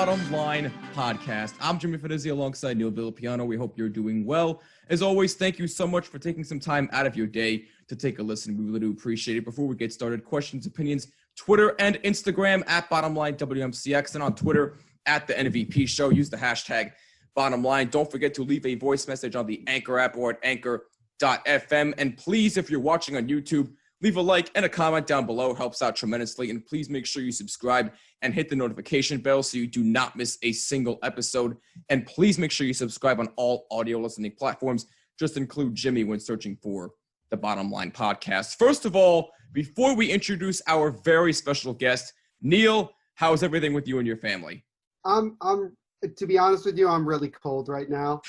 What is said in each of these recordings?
Bottom Line Podcast. I'm Jimmy Fedizzi alongside Neil Villapiano. We hope you're doing well. As always, thank you so much for taking some time out of your day to take a listen. We really do appreciate it. Before we get started, questions, opinions, Twitter and Instagram at BottomLineWMCX, and on Twitter at the NVP Show. Use the hashtag BottomLine. Don't forget to leave a voice message on the Anchor app or at Anchor.fm. And please, if you're watching on YouTube, leave a like and a comment down below. It helps out tremendously. And please make sure you subscribe and hit the notification bell so you do not miss a single episode. And please make sure you subscribe on all audio listening platforms. Just include Jimmy when searching for the Bottom Line Podcast. First of all, before we introduce our very special guest, Neil, how's everything with you and your family? To be honest with you, I'm really cold right now.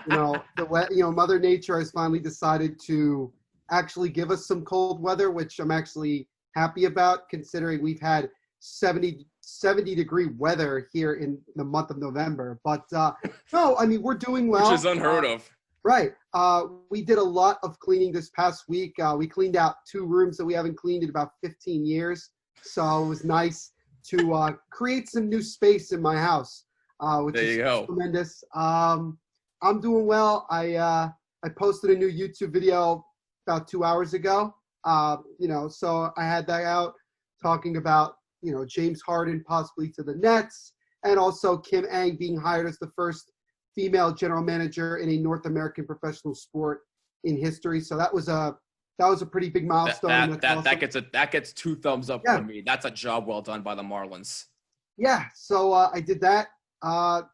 Mother Nature has finally decided to actually give us some cold weather, which I'm actually happy about, considering we've had 70 degree weather here in the month of November. But we're doing well. Which is unheard of. Right. We did a lot of cleaning this past week. We cleaned out 2 rooms that we haven't cleaned in about 15 years. So it was nice to create some new space in my house, which is tremendous. I'm doing well. I posted a new YouTube video about 2 hours ago. So I had that out talking about, James Harden possibly to the Nets, and also Kim Ng being hired as the first female general manager in a North American professional sport in history. So that was a pretty big milestone. That gets 2 thumbs up from me. That's a job well done by the Marlins. Yeah. So I did that.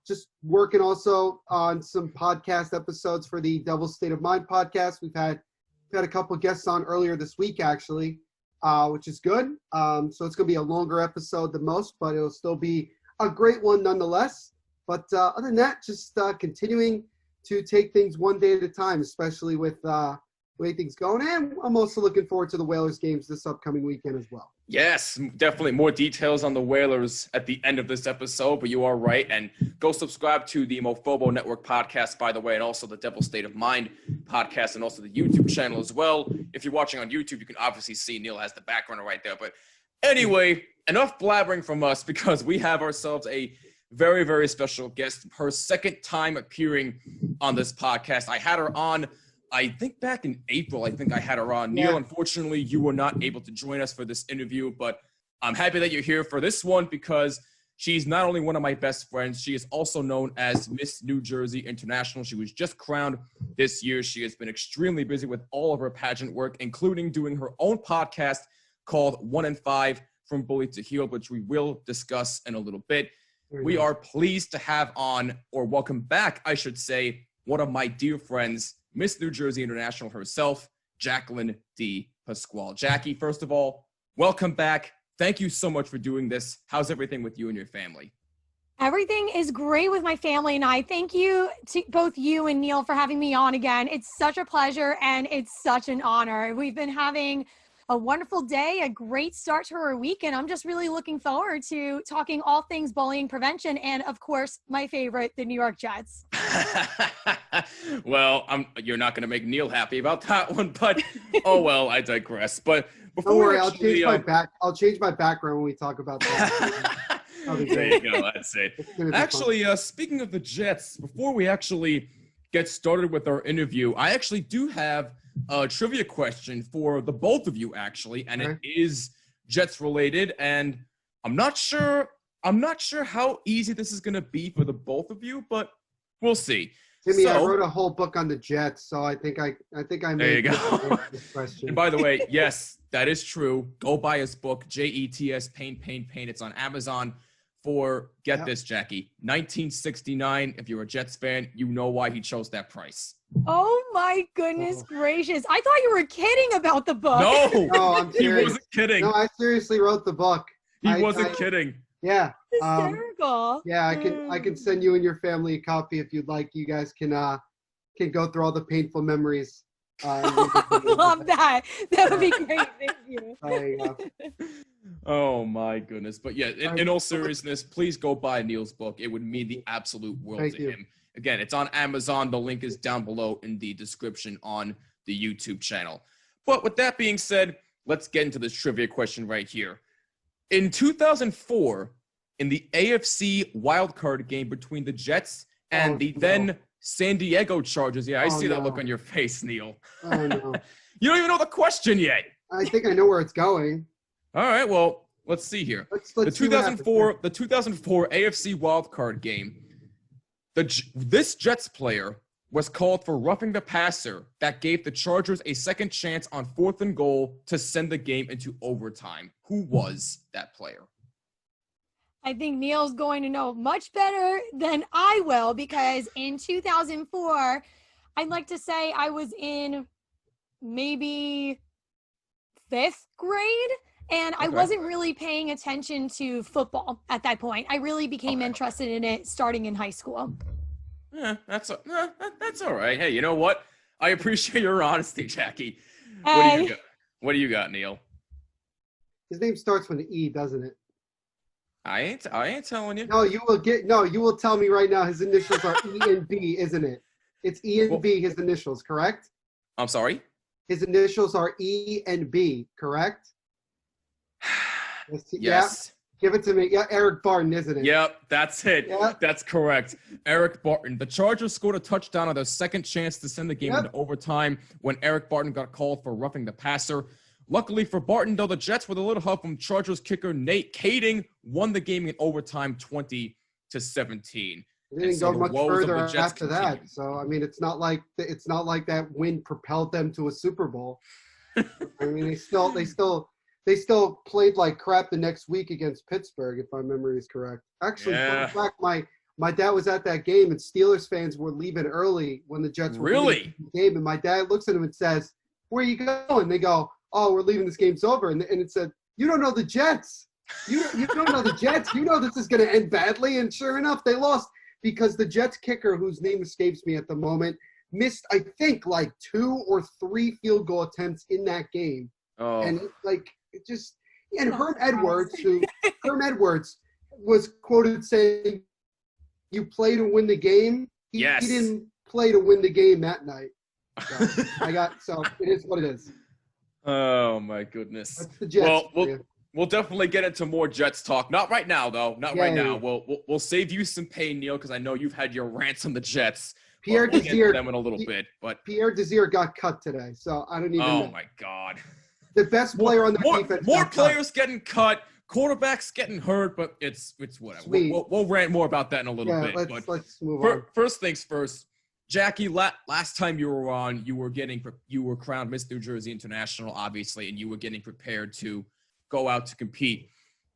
Just working also on some podcast episodes for the Devil State of Mind podcast. We've had a couple of guests on earlier this week, actually, which is good. So it's going to be a longer episode than most, but it'll still be a great one nonetheless. But other than that, just continuing to take things one day at a time, especially with the way things going. And I'm also looking forward to the Whalers games this upcoming weekend as well. Yes, definitely more details on the Whalers at the end of this episode, but you are right. And go subscribe to the Mofobo Network podcast, by the way, and also the Devil State of Mind podcast, and also the YouTube channel as well. If you're watching on YouTube, you can obviously see Neil has the background right there. But anyway, enough blabbering from us, because we have ourselves a very, very special guest, her second time appearing on this podcast. I had her on, I think back in April, I had her on. Neil, unfortunately, you were not able to join us for this interview, but I'm happy that you're here for this one, because she's not only one of my best friends, she is also known as Miss New Jersey International. She was just crowned this year. She has been extremely busy with all of her pageant work, including doing her own podcast called 1 in 5 From Bully to Heel, which we will discuss in a little bit. We are pleased to have on, or welcome back, I should say, one of my dear friends, Miss New Jersey International herself, Jacqueline D. Pasquale. Jackie, first of all, welcome back. Thank you so much for doing this. How's everything with you and your family? Everything is great with my family and I. Thank you to both you and Neil for having me on again. It's such a pleasure and it's such an honor. We've been having a wonderful day, a great start to our week, and I'm just really looking forward to talking all things bullying prevention and, of course, my favorite, the New York Jets. Well, you're not going to make Neil happy about that one, but oh well, I digress. But before don't worry, I'll change my background when we talk about that. There you go. That's it. Actually, speaking of the Jets, before we actually get started with our interview, I actually do have a trivia question for the both of you, actually, and it is Jets related, and I'm not sure how easy this is going to be for the both of you, but we'll see. Jimmy, I wrote a whole book on the Jets, so I think I made this question. And by the way, yes, that is true. Go buy his book, Jets Pain. It's on Amazon for, get this, Jackie, 1969. If you're a Jets fan, you know why he chose that price. Oh my goodness gracious. I thought you were kidding about the book. No, I'm he wasn't kidding. No, I seriously wrote the book. He wasn't kidding. Yeah. Hysterical. I can send you and your family a copy if you'd like. You guys can go through all the painful memories. I love that. That would be great. Thank you. There you go. Oh my goodness. But yeah, in all seriousness, please go buy Neil's book. It would mean the absolute world to him. Again, it's on Amazon. The link is down below in the description on the YouTube channel. But with that being said, let's get into this trivia question right here. In 2004, in the AFC wildcard game between the Jets and the then San Diego Chargers. Yeah, I see that look on your face, Neil. Oh, no. You don't even know the question yet. I think I know where it's going. All right, well, let's see here. Let's the see what happens. 2004 AFC wildcard game. This Jets player was called for roughing the passer that gave the Chargers a second chance on 4th and goal to send the game into overtime. Who was that player? I think Neil's going to know much better than I will, because in 2004, I'd like to say I was in maybe 5th grade, and I wasn't really paying attention to football at that point. I really became interested in it starting in high school. Yeah, that's all right. Hey, you know what? I appreciate your honesty, Jackie. Hey. What do you got, Neil? His name starts with an E, doesn't it? I ain't telling you. No, you will tell me right now his initials are E and B, isn't it? It's E and B, his initials, correct? I'm sorry? His initials are E and B, correct? Yes. Yeah. Give it to me. Yeah, Eric Barton, isn't it? Yep, that's it. Yep. That's correct. Eric Barton. The Chargers scored a touchdown on their second chance to send the game into overtime when Eric Barton got called for roughing the passer. Luckily for Barton, though, the Jets, with a little help from Chargers kicker Nate Kading, won the game in overtime 20-17. It didn't go much further after that. So I mean, it's not like that win propelled them to a Super Bowl. I mean, they still played like crap the next week against Pittsburgh, if my memory is correct. Actually, in fact, my dad was at that game, and Steelers fans were leaving early when the Jets were leaving the game. And my dad looks at him and says, "Where are you going?" They go, "Oh, we're leaving. This game's over." And it said, "You don't know the Jets. You don't know the Jets. You know this is going to end badly." And sure enough, they lost because the Jets kicker, whose name escapes me at the moment, missed, I think, like 2 or 3 field goal attempts in that game. Oh. And Herm Edwards was quoted saying, "You play to win the game." He didn't play to win the game that night. So it is what it is. Oh my goodness. That's the Jets. Well, we'll definitely get into more Jets talk. Not right now, though. Not right now. We'll save you some pain, Neil, because I know you've had your rants on the Jets. Pierre We'll get to Desir them in a little bit, but Pierre Desir got cut today, so I don't even. Oh my God. The best player on the defense. More players getting cut, quarterbacks getting hurt, but it's whatever. We'll rant more about that in a little bit. Let's move on. First things first, Jackie. Last time you were on, you were crowned Miss New Jersey International, obviously, and you were getting prepared to go out to compete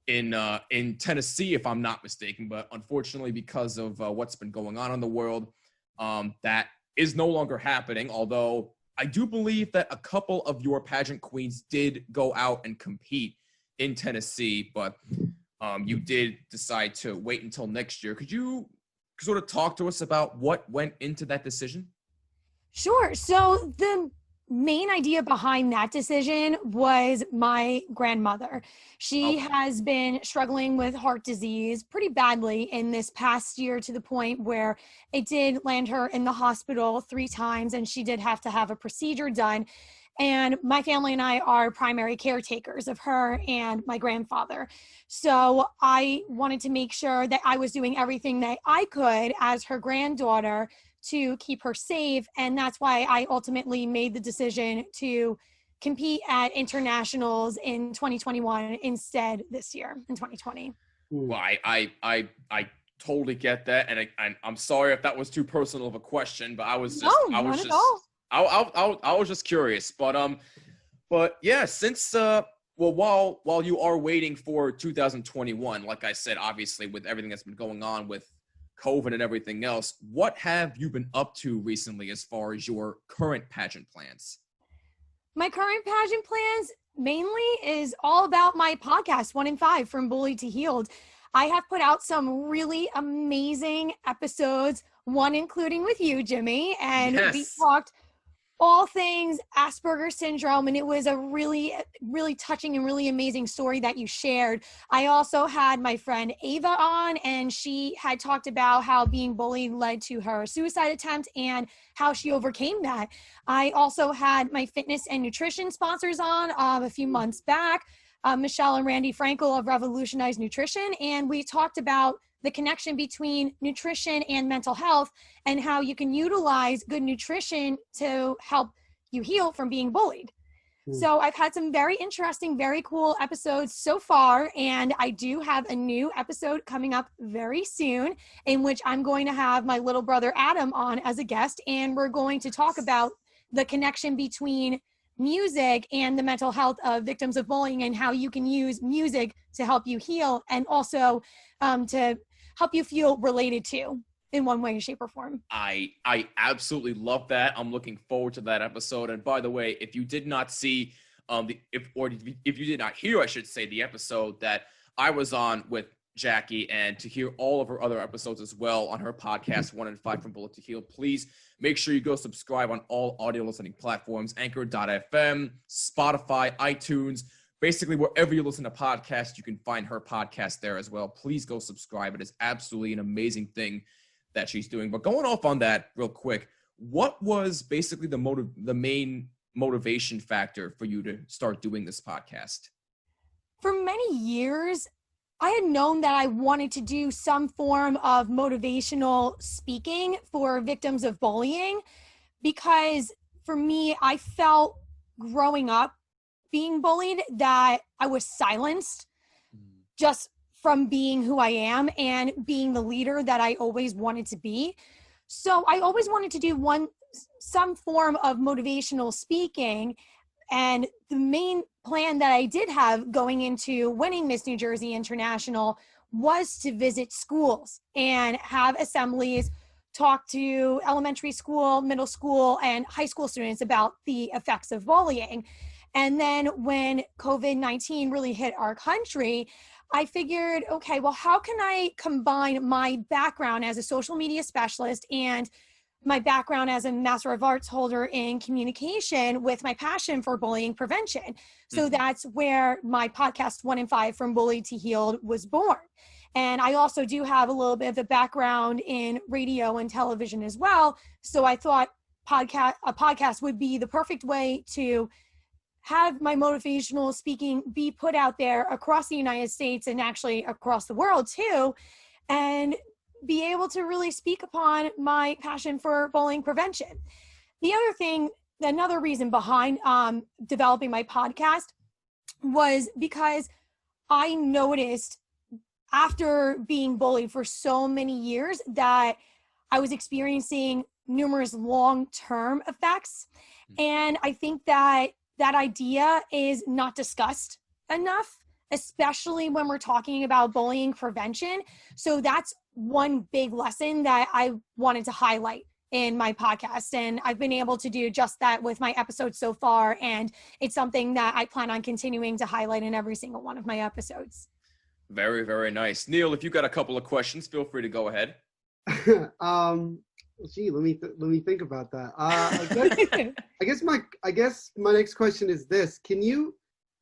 in Tennessee, if I'm not mistaken. But unfortunately, because of what's been going on in the world, that is no longer happening. Although I do believe that a couple of your pageant queens did go out and compete in Tennessee, but you did decide to wait until next year. Could you sort of talk to us about what went into that decision? Sure. So the main idea behind that decision was my grandmother. She has been struggling with heart disease pretty badly in this past year, to the point where it did land her in the hospital 3 times, and she did have to have a procedure done. And my family and I are primary caretakers of her and my grandfather. So I wanted to make sure that I was doing everything that I could as her granddaughter to keep her safe. And that's why I ultimately made the decision to compete at internationals in 2021 instead this year in 2020. Well, I totally get that, and I'm sorry if that was too personal of a question, but I was just curious. But yeah, since while you are waiting for 2021, like I said, obviously with everything that's been going on with COVID and everything else, what have you been up to recently as far as your current pageant plans? My current pageant plans mainly is all about my podcast, 1 in 5, From Bullied to Healed. I have put out some really amazing episodes, one including with you, Jimmy, and we talked all things Asperger's syndrome, and it was a really, really touching and really amazing story that you shared. I also had my friend Ava on, and she had talked about how being bullied led to her suicide attempt and how she overcame that. I also had my fitness and nutrition sponsors on a few months back. Michelle and Randy Frankel of Revolutionize Nutrition, and we talked about the connection between nutrition and mental health and how you can utilize good nutrition to help you heal from being bullied. So I've had some very interesting, very cool episodes so far, and I do have a new episode coming up very soon in which I'm going to have my little brother Adam on as a guest, and we're going to talk about the connection between music and the mental health of victims of bullying and how you can use music to help you heal and also to help you feel related to in one way, shape, or form. I absolutely love that. I'm looking forward to that episode. And by the way, if you did not see if you did not hear, I should say, the episode that I was on with Jackie, and to hear all of her other episodes as well on her podcast, 1 in 5 from Bullet to Heal, please make sure you go subscribe on all audio listening platforms, Anchor.fm, Spotify, iTunes, basically wherever you listen to podcasts, you can find her podcast there as well. Please go subscribe. It is absolutely an amazing thing that she's doing. But going off on that real quick, what was basically the main motivation factor for you to start doing this podcast? For many years, I had known that I wanted to do some form of motivational speaking for victims of bullying, because for me, I felt growing up being bullied that I was silenced just from being who I am and being the leader that I always wanted to be. So I always wanted to do some form of motivational speaking. And the main plan that I did have going into winning Miss New Jersey International was to visit schools and have assemblies, talk to elementary school, middle school, and high school students about the effects of bullying. And then when COVID-19 really hit our country, I figured, okay, well, how can I combine my background as a social media specialist and my background as a Master of Arts holder in communication with my passion for bullying prevention? So that's where my podcast, 1 in 5 from Bullied to Healed, was born. And I also do have a little bit of a background in radio and television as well. So I thought a podcast would be the perfect way to have my motivational speaking be put out there across the United States and actually across the world too, and be able to really speak upon my passion for bullying prevention. The other thing, another reason behind developing my podcast was because I noticed after being bullied for so many years that I was experiencing numerous long-term effects. And I think that idea is not discussed enough, especially when we're talking about bullying prevention. So that's one big lesson that I wanted to highlight in my podcast. And I've been able to do just that with my episodes so far. And it's something that I plan on continuing to highlight in every single one of my episodes. Very, very nice. Neil, if you got a couple of questions, feel free to go ahead. Let me think about that. I guess my next question is this: Can you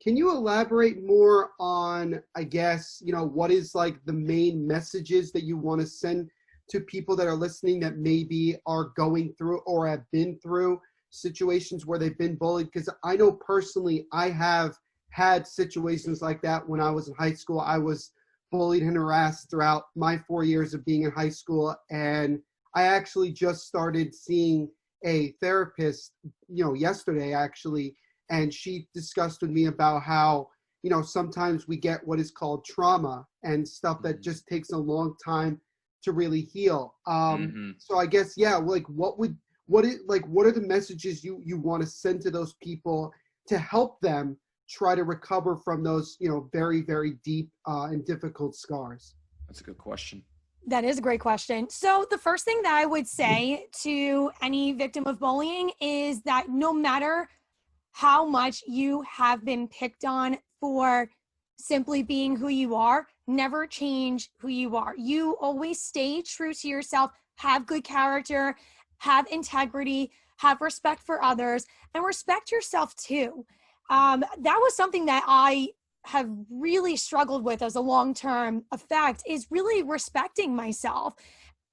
elaborate more on, I guess, what is like the main messages that you want to send to people that are listening that maybe are going through or have been through situations where they've been bullied? Because I know personally I have had situations like that when I was in high school. I was bullied and harassed throughout my 4 years of being in high school, and I actually just started seeing a therapist, yesterday actually, and she discussed with me about how, sometimes we get what is called trauma and stuff that just takes a long time to really heal. So I guess, like what are the messages you want to send to those people to help them try to recover from those, very, very deep and difficult scars? That's a good question. That is a great question. So the first thing that I would say to any victim of bullying is that no matter how much you have been picked on for simply being who you are, never change who you are. You always stay true to yourself, have good character, have integrity, have respect for others, and respect yourself too. That was something that I have really struggled with as a long-term effect, is really respecting myself.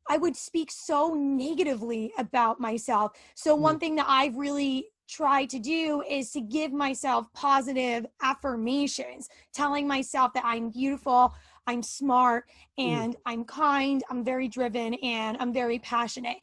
I would speak so negatively about myself. So one thing that I've really try to do is to give myself positive affirmations, telling myself that I'm beautiful, I'm smart, and I'm kind, I'm very driven, and I'm very passionate.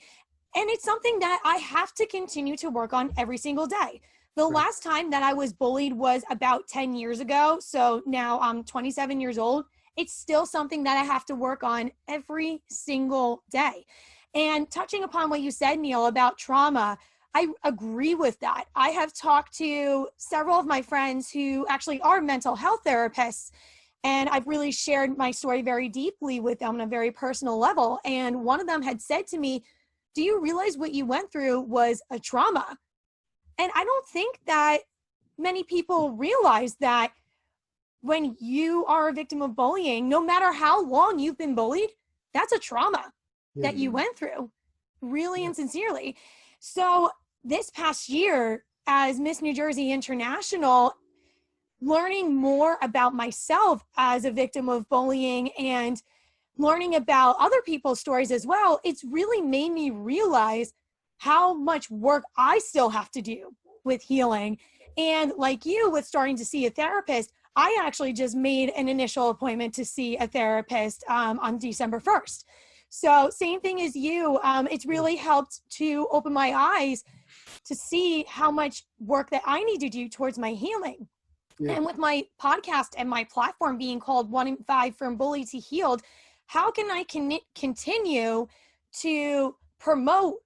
And it's something that I have to continue to work on every single day. The last time that I was bullied was about 10 years ago. So now I'm 27 years old. It's still something that I have to work on every single day. And touching upon what you said, Neil, about trauma, I agree with that. I have talked to several of my friends who actually are mental health therapists, and I've really shared my story very deeply with them on a very personal level. And one of them had said to me, do you realize what you went through was a trauma? And I don't think that many people realize that when you are a victim of bullying, no matter how long you've been bullied, that's a trauma that you went through, really and sincerely. So this past year, as Miss New Jersey International, learning more about myself as a victim of bullying and learning about other people's stories as well, it's really made me realize how much work I still have to do with healing. And like you, with starting to see a therapist, I actually just made an initial appointment to see a therapist on December 1st. So same thing as you, it's really helped to open my eyes to see how much work that I need to do towards my healing. And with my podcast and my platform being called 1 in 5 From Bully to Healed, how can I continue to promote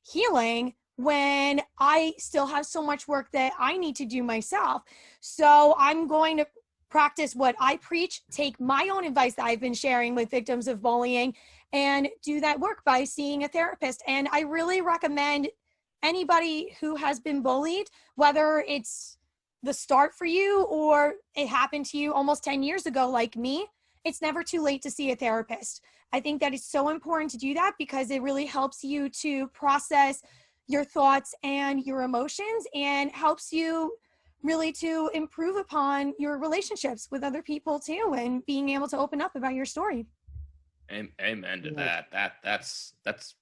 healing when I still have so much work that I need to do myself? So I'm going to practice what I preach, take my own advice that I've been sharing with victims of bullying, and do that work by seeing a therapist. And I really recommend anybody who has been bullied, whether it's the start for you or it happened to you almost 10 years ago like me, it's never too late to see a therapist. I think that it's so important to do that because it really helps you to process your thoughts and your emotions and helps you really to improve upon your relationships with other people too, and being able to open up about your story. Amen to that. That's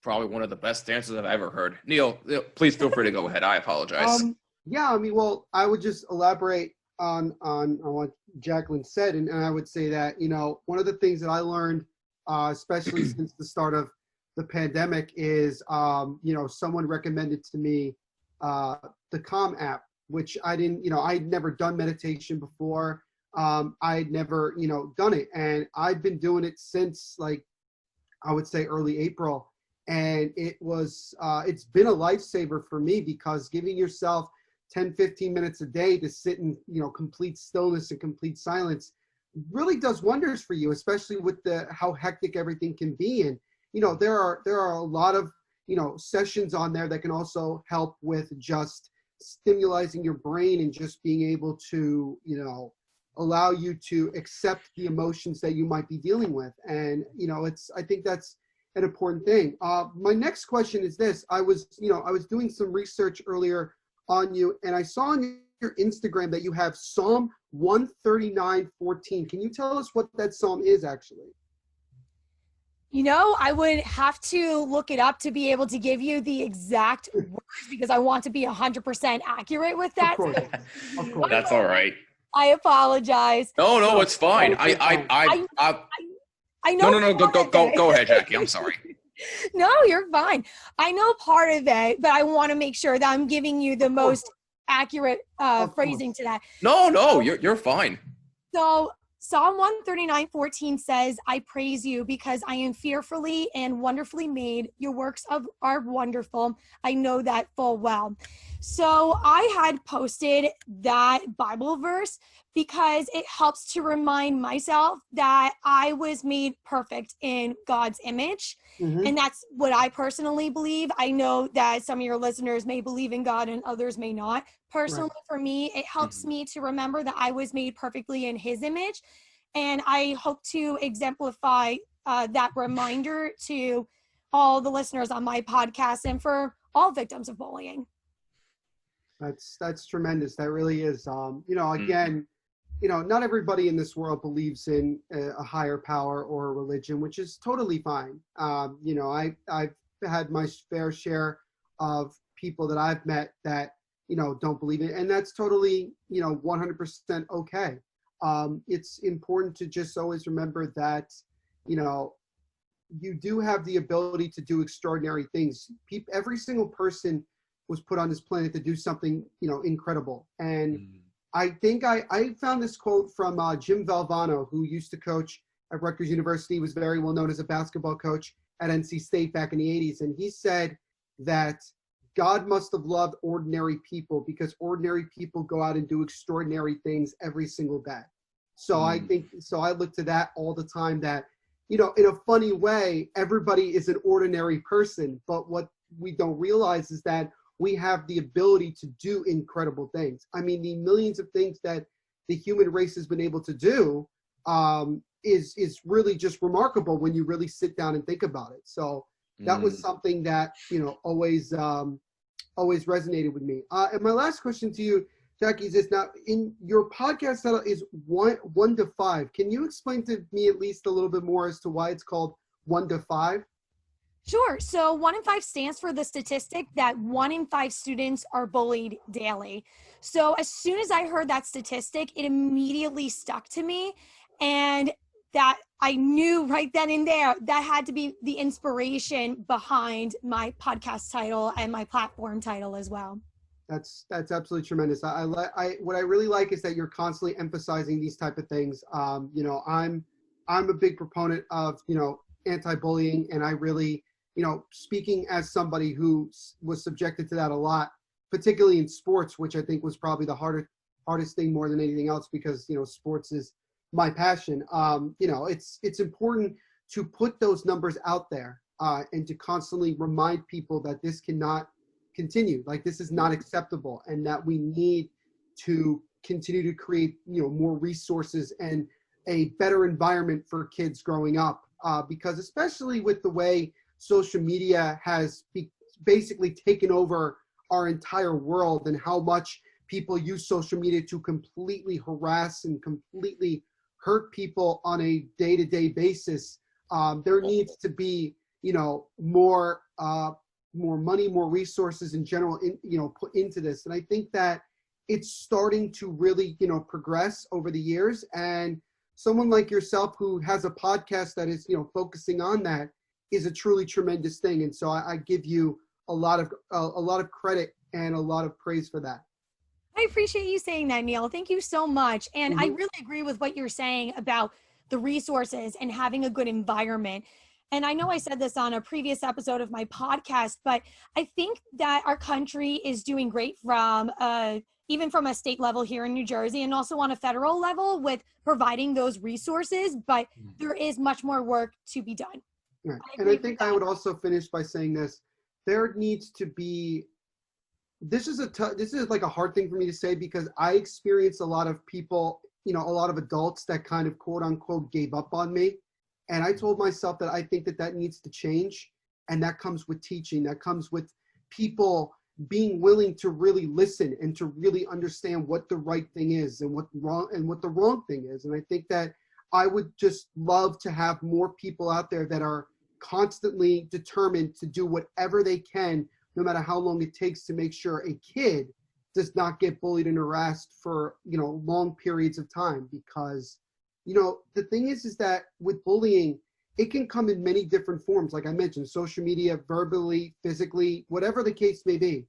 probably one of the best answers I've ever heard. Neil, please feel free to go ahead. I apologize. Yeah, I mean, well, I would just elaborate on what Jacqueline said, and I would say that, you know, one of the things that I learned, especially since the start of the pandemic, is, you know, someone recommended to me the Calm app, which I didn't, you know, I'd never done meditation before. I'd never, you know, done it, and I've been doing it since, like, I would say early April, and it was, it's been a lifesaver for me, because giving yourself 10, 15 minutes a day to sit in, you know, complete stillness and complete silence really does wonders for you, especially with how hectic everything can be. And, you know, there are a lot of, you know, sessions on there that can also help with just stimulating your brain and just being able to, you know, allow you to accept the emotions that you might be dealing with. And, you know, I think that's an important thing. My next question is this. I was doing some research earlier on you, and I saw on your Instagram that you have Psalm 139:14. Can you tell us what that Psalm is actually? You know, I would have to look it up to be able to give you the exact words, because I want to be 100% accurate with that. Of course. That's all right. I apologize. No, it's fine. I know. No. Go ahead, Jackie. I'm sorry. No, you're fine. I know part of it, but I want to make sure that I'm giving you the most accurate phrasing to that. No, you're fine. So Psalm 139:14 says, I praise you because I am fearfully and wonderfully made. Your works are wonderful. I know that full well. So I had posted that Bible verse because it helps to remind myself that I was made perfect in God's image. Mm-hmm. And that's what I personally believe. I know that some of your listeners may believe in God and others may not. Personally, right. For me, it helps me to remember that I was made perfectly in his image. And I hope to exemplify that reminder to all the listeners on my podcast and for all victims of bullying. That's tremendous. That really is. You know, again, you know, not everybody in this world believes in a higher power or a religion, which is totally fine. You know, I've had my fair share of people that I've met that, don't believe it. And that's totally, 100% okay. It's important to just always remember that, you do have the ability to do extraordinary things. Every single person was put on this planet to do something, incredible. And I think I found this quote from Jim Valvano, who used to coach at Rutgers University, was very well known as a basketball coach at NC State back in the 80s. And he said that God must have loved ordinary people because ordinary people go out and do extraordinary things every single day. So I look to that all the time, that, in a funny way, everybody is an ordinary person, but what we don't realize is that we have the ability to do incredible things. I mean, the millions of things that the human race has been able to do is really just remarkable when you really sit down and think about it. So that was something that, always resonated with me. And my last question to you, Jackie, is this: now in your podcast title is 1 to 5. Can you explain to me at least a little bit more as to why it's called 1 to 5? Sure. So 1 in 5 stands for the statistic that 1 in 5 students are bullied daily. So as soon as I heard that statistic, it immediately stuck to me, and that I knew right then and there that had to be the inspiration behind my podcast title and my platform title as well. That's absolutely tremendous. What I really like is that you're constantly emphasizing these type of things. I'm a big proponent of, anti-bullying, and I really, speaking as somebody who was subjected to that a lot, particularly in sports, which I think was probably the hardest thing more than anything else, because, sports is my passion. It's important to put those numbers out there and to constantly remind people that this cannot continue. Like, this is not acceptable, and that we need to continue to create, more resources and a better environment for kids growing up. Because especially with the way social media has basically taken over our entire world, and how much people use social media to completely harass and completely hurt people on a day-to-day basis, there needs to be, more money, more resources in general, put into this. And I think that it's starting to really, progress over the years. And someone like yourself who has a podcast that is, focusing on that, is a truly tremendous thing. And so I give you a lot of credit and a lot of praise for that. I appreciate you saying that, Neil. Thank you so much. And I really agree with what you're saying about the resources and having a good environment. And I know I said this on a previous episode of my podcast, but I think that our country is doing great from even from a state level here in New Jersey, and also on a federal level with providing those resources, but there is much more work to be done. Right. And I think I would also finish by saying this: there needs to be, this is like a hard thing for me to say, because I experienced a lot of people, a lot of adults that kind of quote unquote gave up on me. And I told myself that I think that needs to change. And that comes with teaching. That comes with people being willing to really listen and to really understand what the right thing is and what the wrong thing is. And I think that I would just love to have more people out there that are constantly determined to do whatever they can, no matter how long it takes, to make sure a kid does not get bullied and harassed for, long periods of time. Because, the thing is that with bullying, it can come in many different forms. Like I mentioned, social media, verbally, physically, whatever the case may be.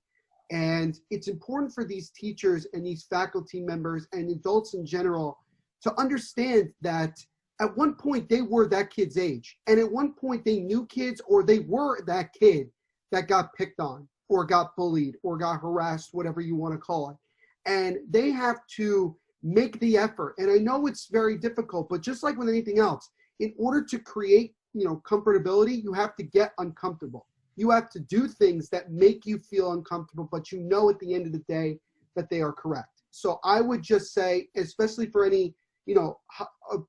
And it's important for these teachers and these faculty members and adults in general to understand that at one point they were that kid's age. And at one point they knew kids, or they were that kid that got picked on or got bullied or got harassed, whatever you want to call it. And they have to make the effort. And I know it's very difficult, but just like with anything else, in order to create, comfortability, you have to get uncomfortable. You have to do things that make you feel uncomfortable, but at the end of the day that they are correct. So I would just say, especially for any,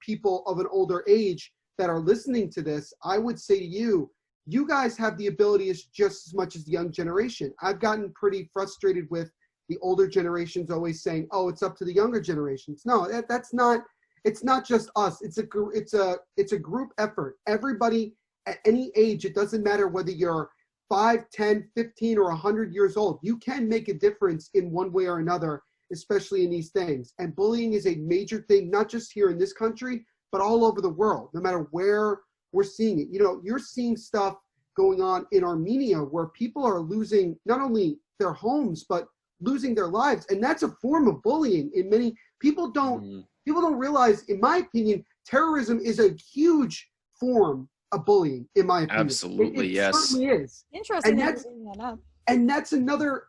people of an older age that are listening to this, I would say to you, you guys have the ability just as much as the young generation. I've gotten pretty frustrated with the older generations always saying, "Oh, it's up to the younger generations." No, that's not. It's not just us. It's a group effort. Everybody at any age. It doesn't matter whether you're 5, 10, 15, or 100 years old. You can make a difference in one way or another, especially in these things. And bullying is a major thing, not just here in this country, but all over the world, no matter where we're seeing it. You know, you're seeing stuff going on in Armenia where people are losing not only their homes, but losing their lives. And that's a form of bullying. In many people don't realize, in my opinion, terrorism is a huge form of bullying, in my opinion. Absolutely, it yes. certainly is. Interesting. And that you're bringing that up. And that's another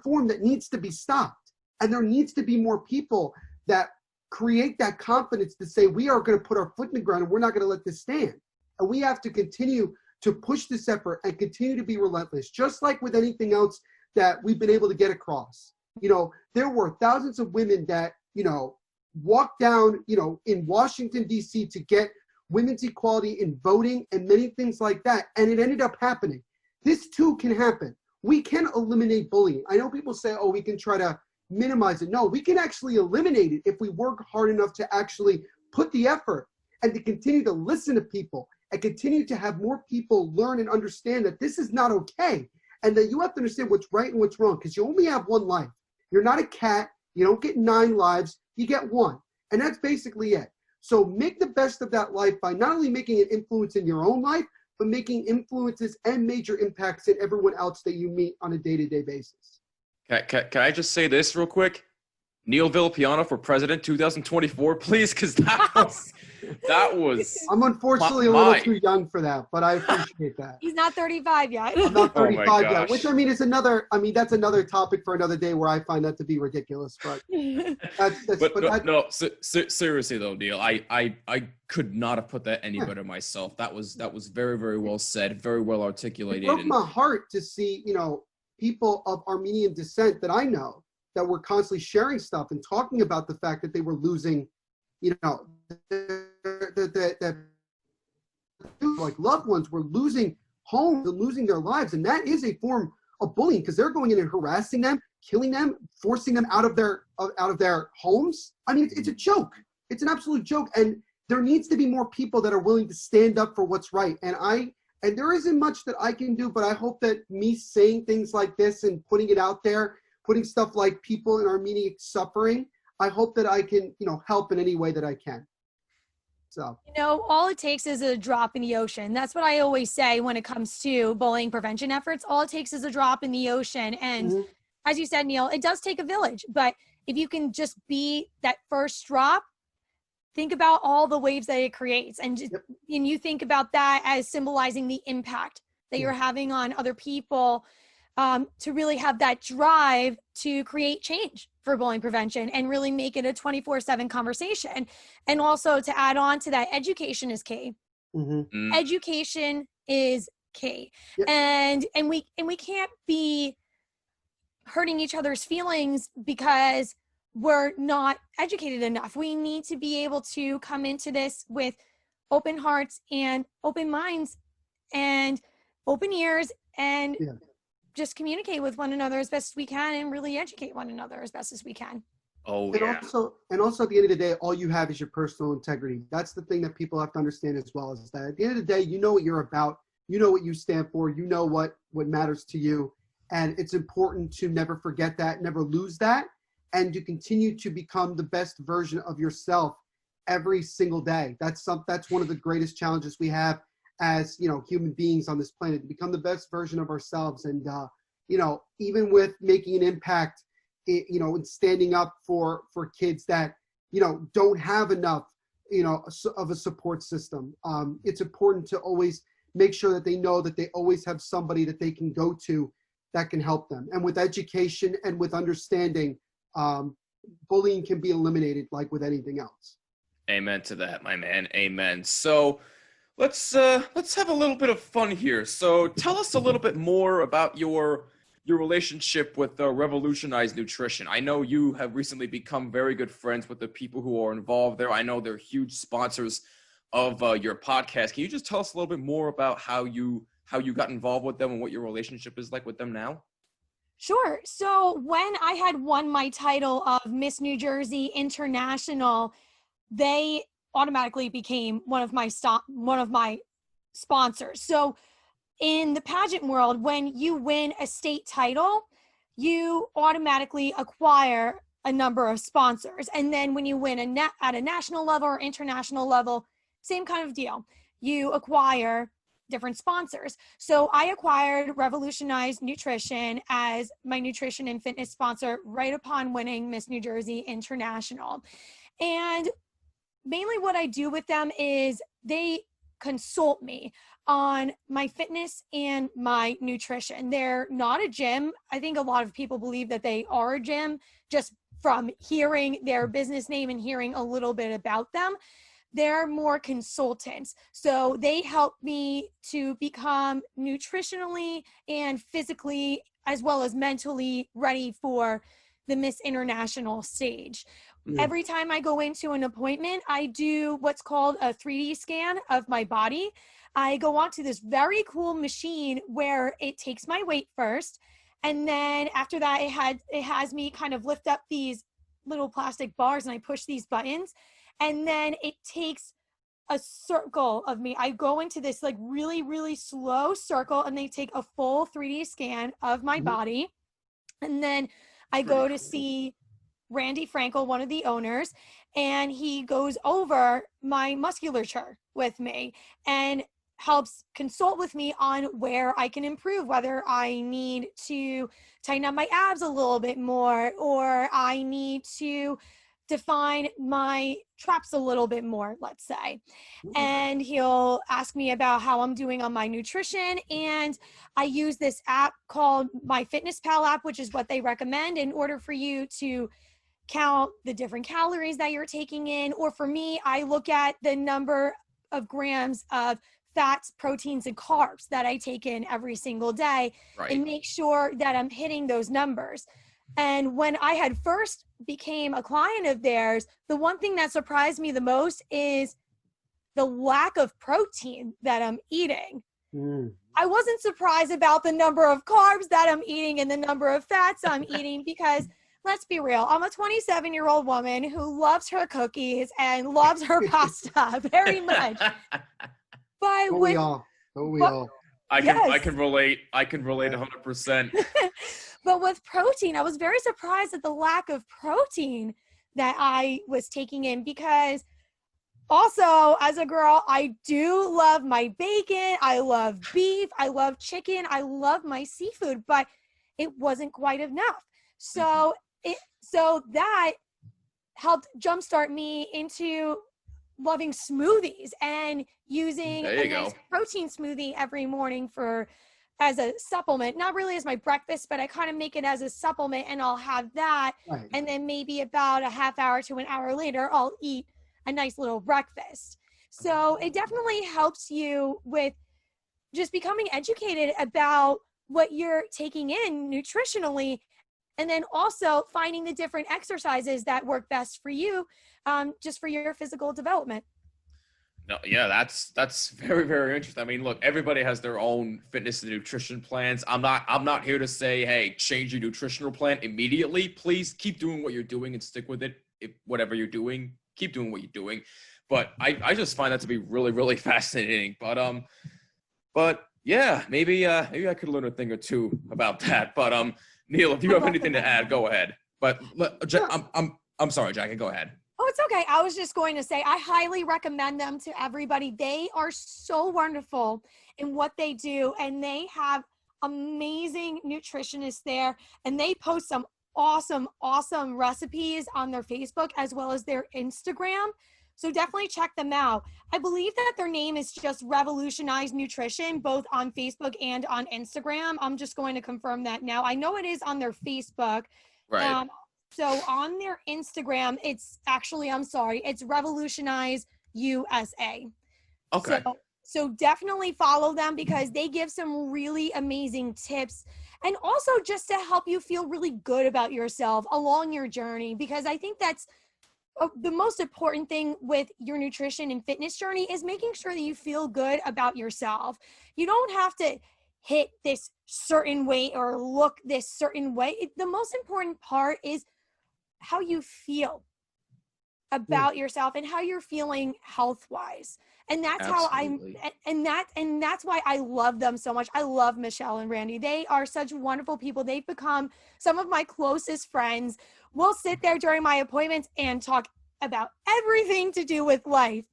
form that needs to be stopped. And there needs to be more people that create that confidence to say, we are going to put our foot in the ground and we're not going to let this stand. And we have to continue to push this effort and continue to be relentless, just like with anything else that we've been able to get across. You know, there were thousands of women that, you know, walked down, you know, in Washington, D.C. to get women's equality in voting and many things like that. And it ended up happening. This too can happen. We can eliminate bullying. I know people say, oh, we can try to minimize it. No, we can actually eliminate it if we work hard enough to actually put the effort and to continue to listen to people and continue to have more people learn and understand that this is not okay. And that you have to understand what's right and what's wrong, because you only have one life. You're not a cat. You don't get 9 lives. You get one. And that's basically it. So make the best of that life by not only making an influence in your own life, but making influences and major impacts in everyone else that you meet on a day-to-day basis. Can I just say this real quick? Neil Villapiano for president 2024, please, because that was. I'm unfortunately a little too young for that, but I appreciate that. He's not 35 yet. I'm not 35 Oh yet, which I mean is another. I mean that's another topic for another day where I find that to be ridiculous. But seriously though, Neil, I could not have put that any better myself. That was very, very well said, very well articulated. It broke my heart to see, you know, people of Armenian descent that I know that were constantly sharing stuff and talking about the fact that they were losing, you know, like loved ones were losing homes and losing their lives. And that is a form of bullying, because they're going in and harassing them, killing them, forcing them out of their homes. I mean, it's a joke. It's an absolute joke. And there needs to be more people that are willing to stand up for what's right. And there isn't much that I can do, but I hope that me saying things like this and putting it out there, putting stuff like people in Armenia suffering, I hope that I can, you know, help in any way that I can. So, you know, all it takes is a drop in the ocean. That's what I always say when it comes to bullying prevention efforts. All it takes is a drop in the ocean. And as you said, Neil, it does take a village. But if you can just be that first drop, think about all the waves that it creates. And you think about that as symbolizing the impact that you're having on other people, to really have that drive to create change for bullying prevention and really make it a 24/7 conversation. And also to add on to that, education is key. Education is key. Yep. And we can't be hurting each other's feelings because we're not educated enough. We need to be able to come into this with open hearts and open minds and open ears and just communicate with one another as best as we can and really educate one another as best as we can. Oh, and also at the end of the day, all you have is your personal integrity. That's the thing that people have to understand as well, is that at the end of the day, you know what you're about, you know what you stand for, you know what matters to you. And it's important to never forget that, never lose that, and to continue to become the best version of yourself every single day. That's one of the greatest challenges we have as, you know, human beings on this planet, to become the best version of ourselves. And, you know, even with making an impact, you know, and standing up for kids that, you know, don't have enough, you know, of a support system. It's important to always make sure that they know that they always have somebody that they can go to that can help them. And with education and with understanding, bullying can be eliminated like with anything else. Amen to that, my man. Amen. So let's have a little bit of fun here. So tell us a little bit more about your relationship with Revolutionize Nutrition. I know you have recently become very good friends with the people who are involved there. I know they're huge sponsors of your podcast. Can you just tell us a little bit more about how you got involved with them and what your relationship is like with them now? Sure. So when I had won my title of Miss New Jersey International, they automatically became one of my sponsors. So in the pageant world, when you win a state title, you automatically acquire a number of sponsors. And then when you win at a national level or international level, same kind of deal. You acquire different sponsors. So I acquired Revolutionized Nutrition as my nutrition and fitness sponsor right upon winning Miss New Jersey International. And mainly what I do with them is they consult me on my fitness and my nutrition. They're not a gym. I think a lot of people believe that they are a gym just from hearing their business name and hearing a little bit about them. They're more consultants. So they help me to become nutritionally and physically, as well as mentally, ready for the Miss International stage. Every time I go into an appointment, I do what's called a 3D scan of my body. I go onto this very cool machine where it takes my weight first. And then after that, it has me kind of lift up these little plastic bars and I push these buttons. And then it takes a circle of me. I go into this like really, really slow circle and they take a full 3D scan of my body. And then I go to see Randy Frankel, one of the owners, and he goes over my musculature with me and helps consult with me on where I can improve, whether I need to tighten up my abs a little bit more, or I need to define my traps a little bit more, let's say. And he'll ask me about how I'm doing on my nutrition. And I use this app called MyFitnessPal app, which is what they recommend in order for you to count the different calories that you're taking in. Or for me, I look at the number of grams of fats, proteins, and carbs that I take in every single day, and make sure that I'm hitting those numbers. And when I had first became a client of theirs, the one thing that surprised me the most is the lack of protein that I'm eating. I wasn't surprised about the number of carbs that I'm eating and the number of fats I'm eating, because let's be real, I'm a 27-year-old woman who loves her cookies and loves her pasta very much. But Don't we all? I can relate 100%. But with protein, I was very surprised at the lack of protein that I was taking in, because also as a girl, I do love my bacon. I love beef. I love chicken. I love my seafood, but it wasn't quite enough. So that helped jumpstart me into loving smoothies and using a nice protein smoothie every morning as a supplement, not really as my breakfast, but I kind of make it as a supplement, and I'll have that. And then maybe about a half hour to an hour later, I'll eat a nice little breakfast. So it definitely helps you with just becoming educated about what you're taking in nutritionally, and then also finding the different exercises that work best for you, just for your physical development. No, yeah, that's very, very interesting. I mean, look, everybody has their own fitness and nutrition plans. I'm not here to say, hey, change your nutritional plan immediately. Please keep doing what you're doing and stick with it. If whatever you're doing, keep doing what you're doing. But I just find that to be really, really fascinating. But yeah, maybe I could learn a thing or two about that. But Neil, if you have anything to add, go ahead. But I'm sorry, Jackie, go ahead. Oh, it's okay. I was just going to say, I highly recommend them to everybody. They are so wonderful in what they do, and they have amazing nutritionists there, and they post some awesome recipes on their Facebook as well as their Instagram. So definitely check them out. I believe that their name is just Revolutionized Nutrition, both on Facebook and on Instagram. I'm just going to confirm that now. I know it is on their Facebook. Right. So on their Instagram, it's Revolutionize USA. Okay. So definitely follow them, because they give some really amazing tips, and also just to help you feel really good about yourself along your journey, because I think that's the most important thing with your nutrition and fitness journey is making sure that you feel good about yourself. You don't have to hit this certain weight or look this certain way. The most important part is how you feel. about yourself and how you're feeling health wise. And that's Absolutely. how and that's why I love them so much. I love Michelle and Randy. They are such wonderful people. They've become some of my closest friends. We'll sit there during my appointments and talk about everything to do with life.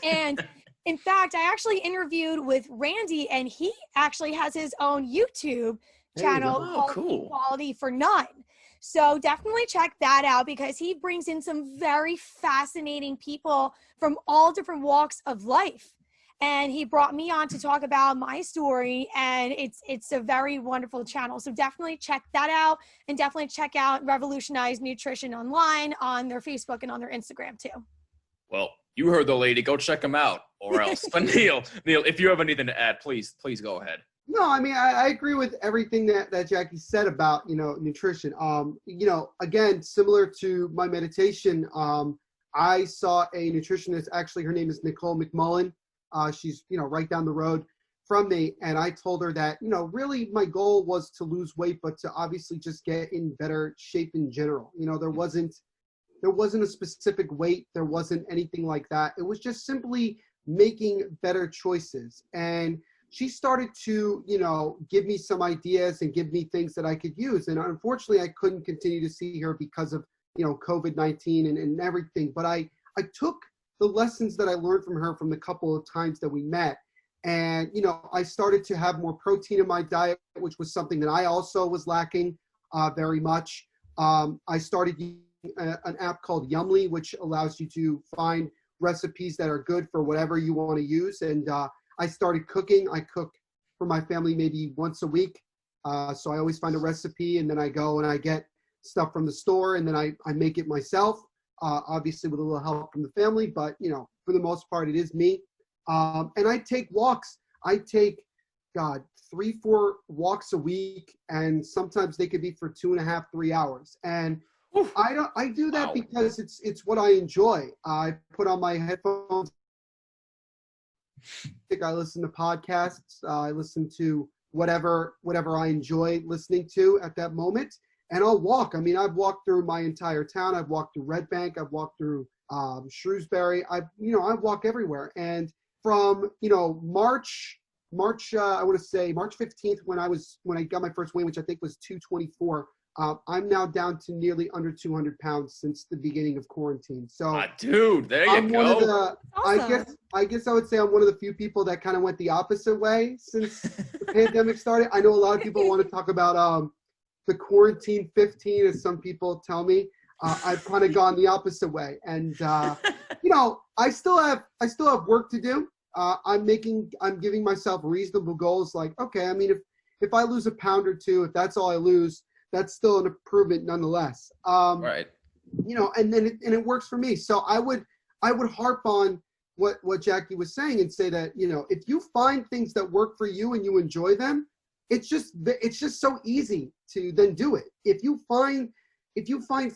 And in fact, I actually interviewed with Randy, and he actually has his own YouTube channel called cool. Quality for None. So definitely check that out, because he brings in some very fascinating people from all different walks of life. And he brought me on to talk about my story, and it's a very wonderful channel. So definitely check that out, and definitely check out Revolutionize Nutrition Online on their Facebook and on their Instagram too. Well, you heard the lady. Go check them out, or else. But Neil, if you have anything to add, please go ahead. No, I mean, I agree with everything that Jackie said about, nutrition. Again, similar to my meditation, I saw a nutritionist. Actually, her name is Nicole McMullen. She's, right down the road from me. And I told her that, really my goal was to lose weight, but to obviously just get in better shape in general. There wasn't a specific weight. There wasn't anything like that. It was just simply making better choices. And she started to, give me some ideas and give me things that I could use. And unfortunately, I couldn't continue to see her because of, COVID-19 and everything. But I took the lessons that I learned from her from the couple of times that we met. And, I started to have more protein in my diet, which was something that I also was lacking very much. I started using an app called Yumly, which allows you to find recipes that are good for whatever you want to use. And I started cooking. I cook for my family maybe once a week. So I always find a recipe, and then I go and I get stuff from the store, and then I make it myself, obviously with a little help from the family. But, for the most part, it is me. And I take walks. I take, 3-4 walks a week, and sometimes they could be for 2.5, 3 hours. And I do that because it's what I enjoy. I put on my headphones. I listen to podcasts. I listen to whatever I enjoy listening to at that moment, and I'll walk. I mean, I've walked through my entire town. I've walked through Red Bank. I've walked through Shrewsbury. I walk everywhere. And from March, I want to say March 15th, when I got my first weight, which I think was 224. I'm now down to nearly under 200 pounds since the beginning of quarantine. So, dude, there you go. One of the, Awesome. I guess I would say I'm one of the few people that kind of went the opposite way since the pandemic started. I know a lot of people want to talk about the quarantine 15, as some people tell me. I've kind of gone the opposite way, and I still have work to do. I'm giving myself reasonable goals. Like, okay, I mean, if I lose a pound or two, if that's all I lose, that's still an improvement nonetheless. Right. And then it works for me. So I would harp on what Jackie was saying and say that, if you find things that work for you and you enjoy them, it's just so easy to then do it. If you find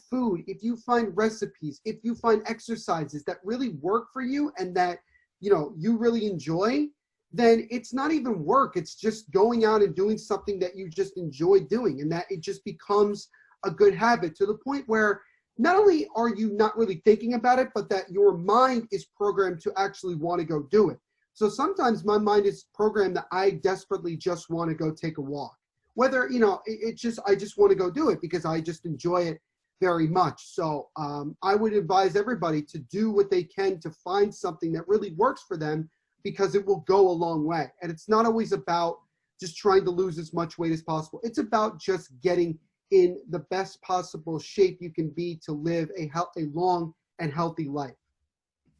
food, if you find recipes, if you find exercises that really work for you and that, you really enjoy, then it's not even work. It's just going out and doing something that you just enjoy doing, and that it just becomes a good habit to the point where not only are you not really thinking about it, but that your mind is programmed to actually want to go do it. So sometimes my mind is programmed that I desperately just want to go take a walk. Whether, I just want to go do it because I just enjoy it very much. So I would advise everybody to do what they can to find something that really works for them, because it will go a long way. And it's not always about just trying to lose as much weight as possible. It's about just getting in the best possible shape you can be to live a long and healthy life.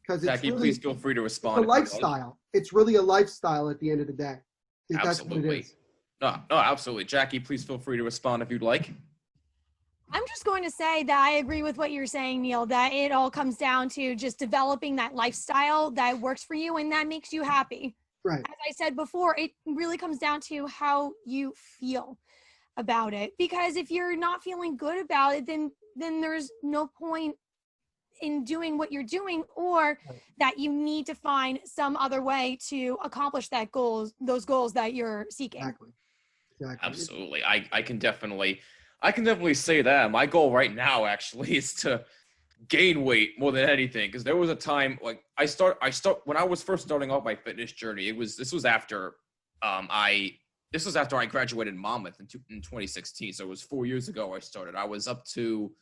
Because Jackie, please feel free to respond. It's a lifestyle. It's really a lifestyle at the end of the day. That's what it is. No, absolutely. Jackie, please feel free to respond if you'd like. I'm just going to say that I agree with what you're saying, Neil, that it all comes down to just developing that lifestyle that works for you and that makes you happy. Right. As I said before, it really comes down to how you feel about it. Because if you're not feeling good about it, then there's no point in doing what you're doing, or that you need to find some other way to accomplish those goals that you're seeking. Exactly. Absolutely. I can definitely say that my goal right now actually is to gain weight more than anything, because there was a time like I when I was first starting off my fitness journey. This was after I graduated Monmouth in 2016, so it was 4 years ago I started. I was up to,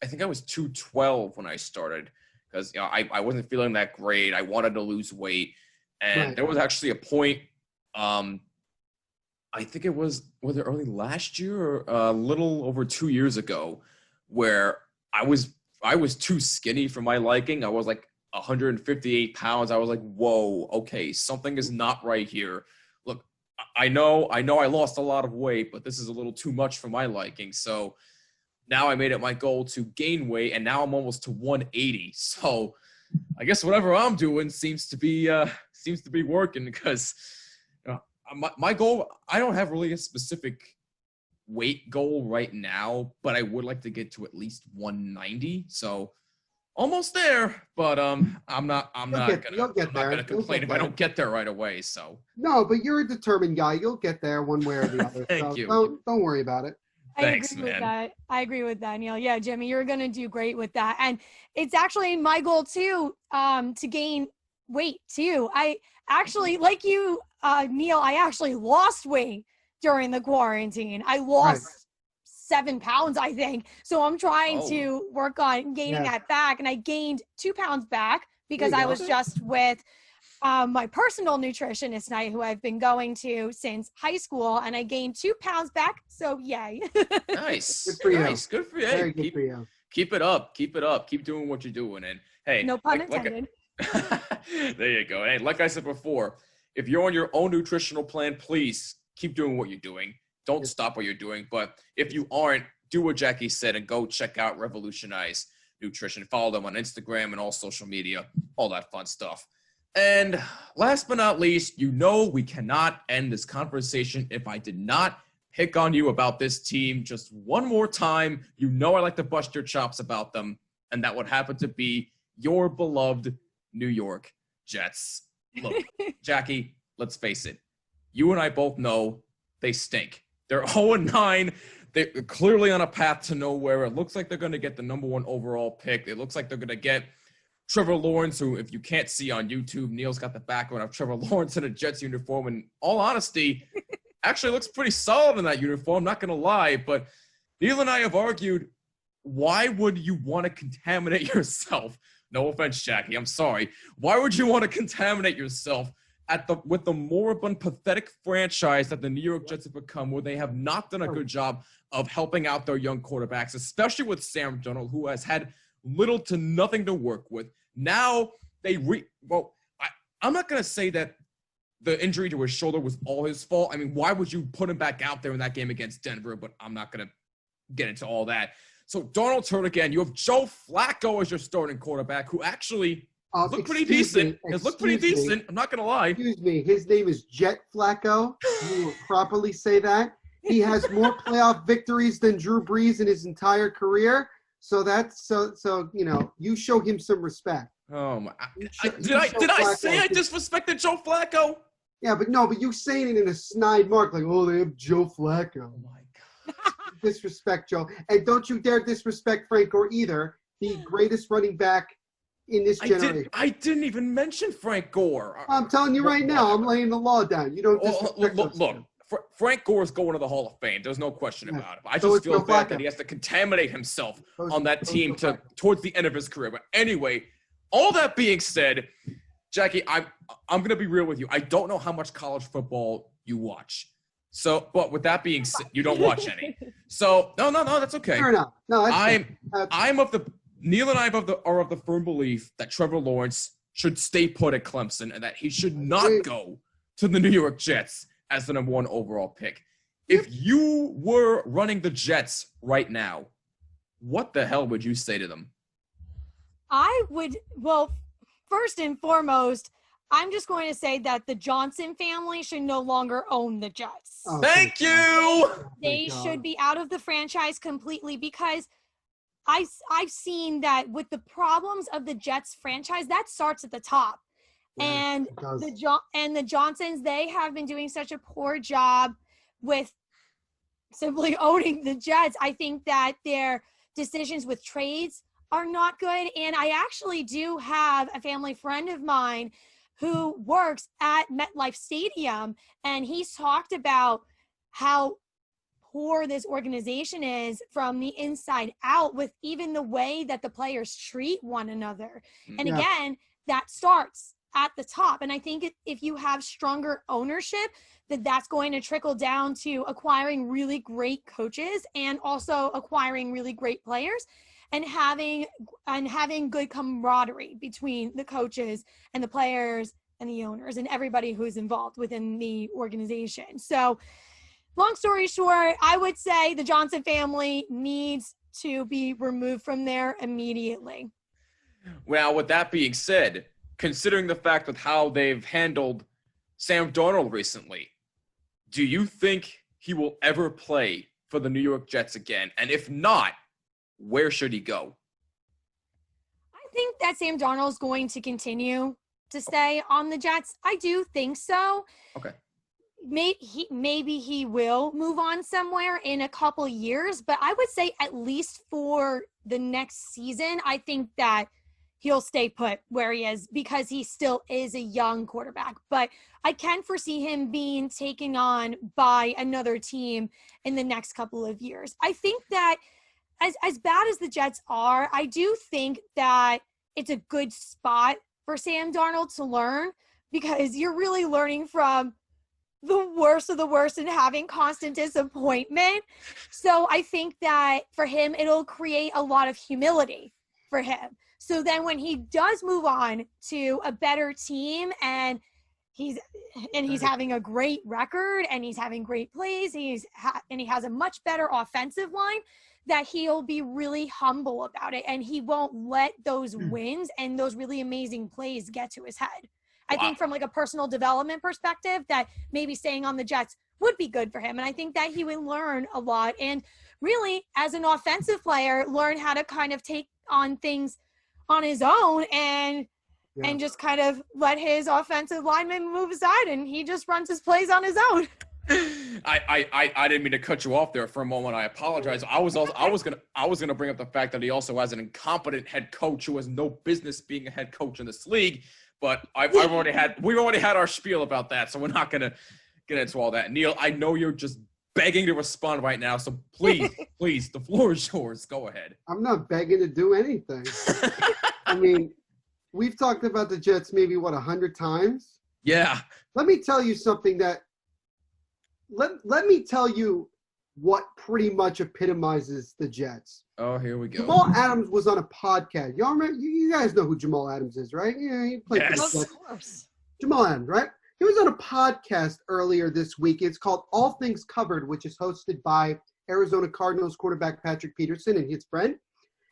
I think I was 212 when I started, because I wasn't feeling that great. I wanted to lose weight, and there was actually a point, I think it was it early last year or a little over 2 years ago, where I was too skinny for my liking. I was like 158 pounds. I was like, whoa, okay, something is not right here. Look, I know I lost a lot of weight, but this is a little too much for my liking. So now I made it my goal to gain weight, and now I'm almost to 180. So I guess whatever I'm doing seems to be working, because my goal, I don't have really a specific weight goal right now, but I would like to get to at least 190. So almost there, but I'm not gonna complain if I don't get there right away. So no, but you're a determined guy. You'll get there one way or the other. Thank so you. Don't worry about it. Thanks, I agree man. with that. I agree with that, Neil. Yeah, Jimmy, you're gonna do great with that. And it's actually my goal too, to gain weight too. I actually, like you, Neil, I actually lost weight during the quarantine. I lost 7 pounds, I think. So I'm trying to work on gaining that back. And I gained 2 pounds back because I was just with my personal nutritionist night, who I've been going to since high school, and I gained 2 pounds back. So yay. Nice. Good for you. Nice. Good for you. Hey, Very good for you. Keep it up. Keep it up. Keep doing what you're doing. And hey, No pun intended. There you go. Hey, like I said before, if you're on your own nutritional plan, please keep doing what you're doing. Don't stop what you're doing. But if you aren't, do what Jackie said and go check out Revolutionize Nutrition. Follow them on Instagram and all social media, all that fun stuff. And last but not least, we cannot end this conversation if I did not pick on you about this team just one more time. I like to bust your chops about them, and that would happen to be your beloved New York Jets. Look, Jackie, let's face it. You and I both know they stink. They're 0-9. They're clearly on a path to nowhere. It looks like they're going to get the number 1 overall pick. It looks like they're going to get Trevor Lawrence, who, if you can't see on YouTube, Neil's got the background of Trevor Lawrence in a Jets uniform. In all honesty, actually looks pretty solid in that uniform, not going to lie. But Neil and I have argued, why would you want to contaminate yourself? No offense, Jackie, I'm sorry. Why would you want to contaminate yourself with the moribund, pathetic franchise that the New York Jets have become, where they have not done a good job of helping out their young quarterbacks, especially with Sam Darnold, who has had little to nothing to work with. Now I'm not going to say that the injury to his shoulder was all his fault. I mean, why would you put him back out there in that game against Denver? But I'm not going to get into all that. So Darnold's hurt again. You have Joe Flacco as your starting quarterback, who actually looked pretty decent. Has looked pretty decent. I'm not going to lie. Excuse me. His name is Jet Flacco. You will properly say that. He has more playoff victories than Drew Brees in his entire career. So that's so you show him some respect. Oh my! Did I say I disrespected Joe Flacco? Yeah, but you saying it in a snide mark, like, oh, they have Joe Flacco. Oh my God! Disrespect Joe, and don't you dare disrespect Frank Gore either, the greatest running back in this generation. I didn't even mention Frank Gore. I'm telling you right now, I'm laying the law down. You don't disrespect look. Frank Gore is going to the Hall of Fame. There's no question about it. I just feel bad that he has to contaminate himself on that team towards the end of his career. But anyway, all that being said, Jackie, I'm going to be real with you. I don't know how much college football you watch. So, but with that being said, you don't watch any. So, no, that's okay. Fair enough. No, Neil and I are of the firm belief that Trevor Lawrence should stay put at Clemson and that he should not go to the New York Jets as the number 1 overall pick. If you were running the Jets right now, what the hell would you say to them? First and foremost, I'm just going to say that the Johnson family should no longer own the Jets. Oh, thank you. They should be out of the franchise completely, because I've seen that with the problems of the Jets franchise, that starts at the top. And the Johnsons, they have been doing such a poor job with simply owning the Jets. I think that their decisions with trades are not good. And I actually do have a family friend of mine who works at MetLife Stadium, and he's talked about how poor this organization is from the inside out, with even the way that the players treat one another. And Yeah. again, that starts at the top. And I think if you have stronger ownership, that's going to trickle down to acquiring really great coaches and also acquiring really great players, and having good camaraderie between the coaches and the players and the owners and everybody who's involved within the organization. So long story short, I would say the Johnson family needs to be removed from there immediately. Well, with that being said, considering the fact of how they've handled Sam Darnold recently, do you think he will ever play for the New York Jets again? And if not, where should he go? I think that Sam Darnold is going to continue to stay on the Jets. I do think so. Okay. Maybe he will move on somewhere in a couple years, but I would say at least for the next season, I think that he'll stay put where he is because he still is a young quarterback. But I can foresee him being taken on by another team in the next couple of years. I think that as bad as the Jets are, I do think that it's a good spot for Sam Darnold to learn, because you're really learning from the worst of the worst and having constant disappointment. So I think that for him, it'll create a lot of humility for him. So then when he does move on to a better team and he's having a great record and he's having great plays, and he has a much better offensive line, that he'll be really humble about it and he won't let those wins and those really amazing plays get to his head. I think from like a personal development perspective, that maybe staying on the Jets would be good for him. And I think that he would learn a lot, and really as an offensive player, learn how to kind of take on things on his own and just kind of let his offensive lineman move aside and he just runs his plays on his own. I didn't mean to cut you off there for a moment. I apologize. I was gonna bring up the fact that he also has an incompetent head coach who has no business being a head coach in this league. But we've already had our spiel about that, so we're not gonna get into all that. Neil, I know you're just begging to respond right now, so please, the floor is yours. Go ahead. I'm not begging to do anything. I mean, we've talked about the Jets maybe 100 times. Yeah. Let me tell you something that. Let me tell you what pretty much epitomizes the Jets. Oh, here we go. Jamal Adams was on a podcast. Y'all remember? You guys know who Jamal Adams is, right? Yeah, he played for the Jets. Of course. Jamal Adams, right? He was on a podcast earlier this week. It's called All Things Covered, which is hosted by Arizona Cardinals quarterback Patrick Peterson and his friend.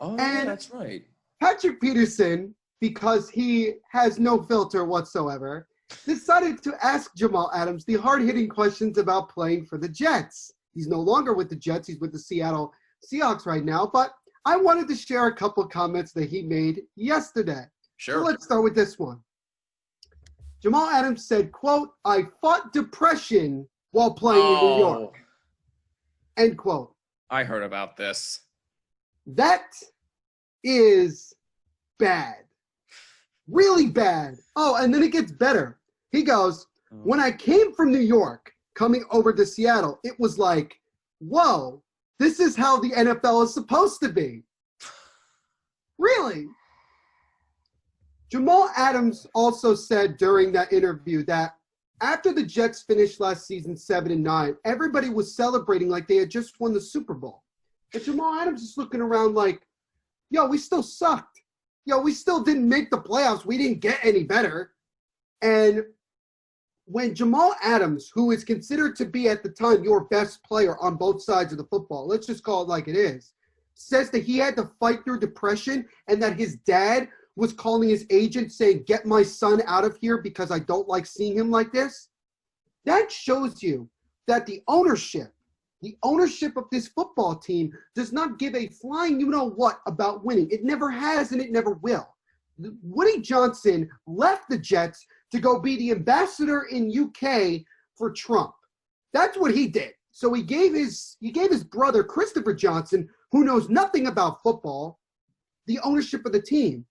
Oh, yeah, that's right. Patrick Peterson, because he has no filter whatsoever, decided to ask Jamal Adams the hard-hitting questions about playing for the Jets. He's no longer with the Jets. He's with the Seattle Seahawks right now. But I wanted to share a couple of comments that he made yesterday. Sure. So let's start with this one. Jamal Adams said, quote, "I fought depression while playing in New York." End quote. I heard about this. That is bad. Really bad. Oh, and then it gets better. He goes, "When I came from New York, coming over to Seattle, it was like, whoa, this is how the NFL is supposed to be." Really? Jamal Adams also said during that interview that after the Jets finished last season 7-9, everybody was celebrating like they had just won the Super Bowl. And Jamal Adams is looking around like, yo, we still sucked. Yo, we still didn't make the playoffs. We didn't get any better. And when Jamal Adams, who is considered to be at the time your best player on both sides of the football, let's just call it like it is, says that he had to fight through depression and that his dad was calling his agent saying, "Get my son out of here because I don't like seeing him like this," that shows you that the ownership of this football team does not give a flying you-know-what about winning. It never has and it never will. Woody Johnson left the Jets to go be the ambassador in UK for Trump. That's what he did. So he gave his brother, Christopher Johnson, who knows nothing about football, the ownership of the team.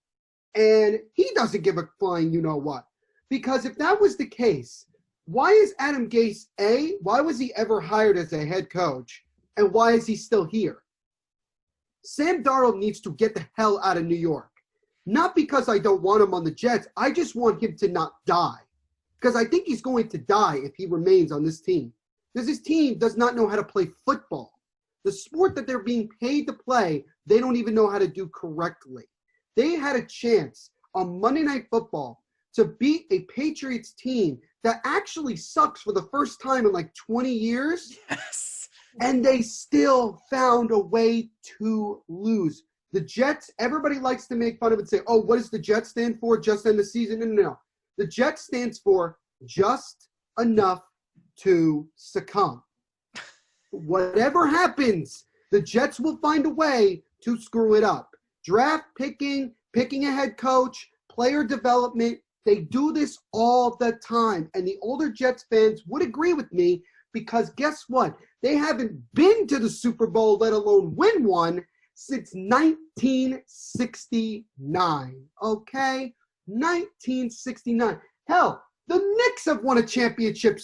And he doesn't give a flying you know what. Because if that was the case, why is Adam Gase, why was he ever hired as a head coach? And why is he still here? Sam Darnold needs to get the hell out of New York. Not because I don't want him on the Jets. I just want him to not die. Because I think he's going to die if he remains on this team. Because his team does not know how to play football. The sport that they're being paid to play, they don't even know how to do correctly. They had a chance on Monday Night Football to beat a Patriots team that actually sucks for the first time in like 20 years. Yes. And they still found a way to lose. The Jets, everybody likes to make fun of it and say, oh, what does the Jets stand for? Just end the season? No. The Jets stands for just enough to succumb. Whatever happens, the Jets will find a way to screw it up. Draft picking a head coach, player development, they do this all the time. And the older Jets fans would agree with me because guess what? They haven't been to the Super Bowl, let alone win one, since 1969. Okay? 1969. Hell, the Knicks have won a championship,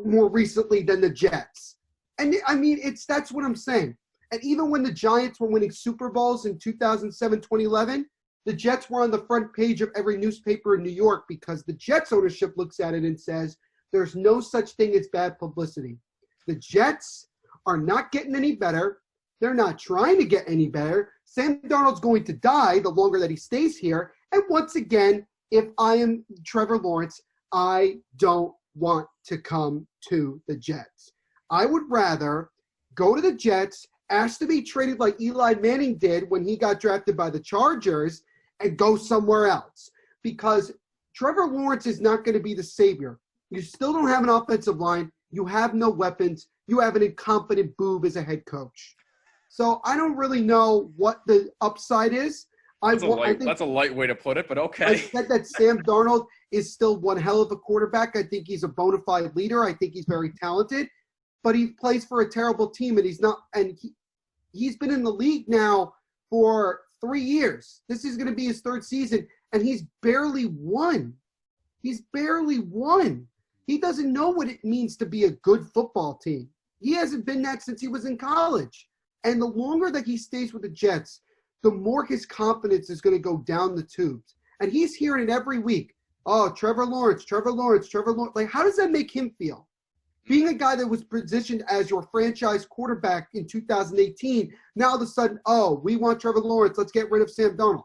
more recently than the Jets. And I mean, that's what I'm saying. And even when the Giants were winning Super Bowls in 2007, 2011, the Jets were on the front page of every newspaper in New York because the Jets ownership looks at it and says, there's no such thing as bad publicity. The Jets are not getting any better. They're not trying to get any better. Sam Darnold's going to die the longer that he stays here. And once again, if I am Trevor Lawrence, I don't want to come to the Jets. I would rather go to the Jets, ask to be traded like Eli Manning did when he got drafted by the Chargers, and go somewhere else. Because Trevor Lawrence is not going to be the savior. You still don't have an offensive line. You have no weapons. You have an incompetent boob as a head coach. So I don't really know what the upside is. That's a light way to put it, but okay. I said that Sam Darnold is still one hell of a quarterback. I think he's a bona fide leader. I think he's very talented. But he plays for a terrible team, and he's been in the league now for 3 years. This is going to be his third season, and he's barely won. He's barely won. He doesn't know what it means to be a good football team. He hasn't been that since he was in college. And the longer that he stays with the Jets, the more his confidence is going to go down the tubes. And he's hearing it every week. Oh, Trevor Lawrence. Like, how does that make him feel? Being a guy that was positioned as your franchise quarterback in 2018, now all of a sudden, oh, we want Trevor Lawrence. Let's get rid of Sam Darnold.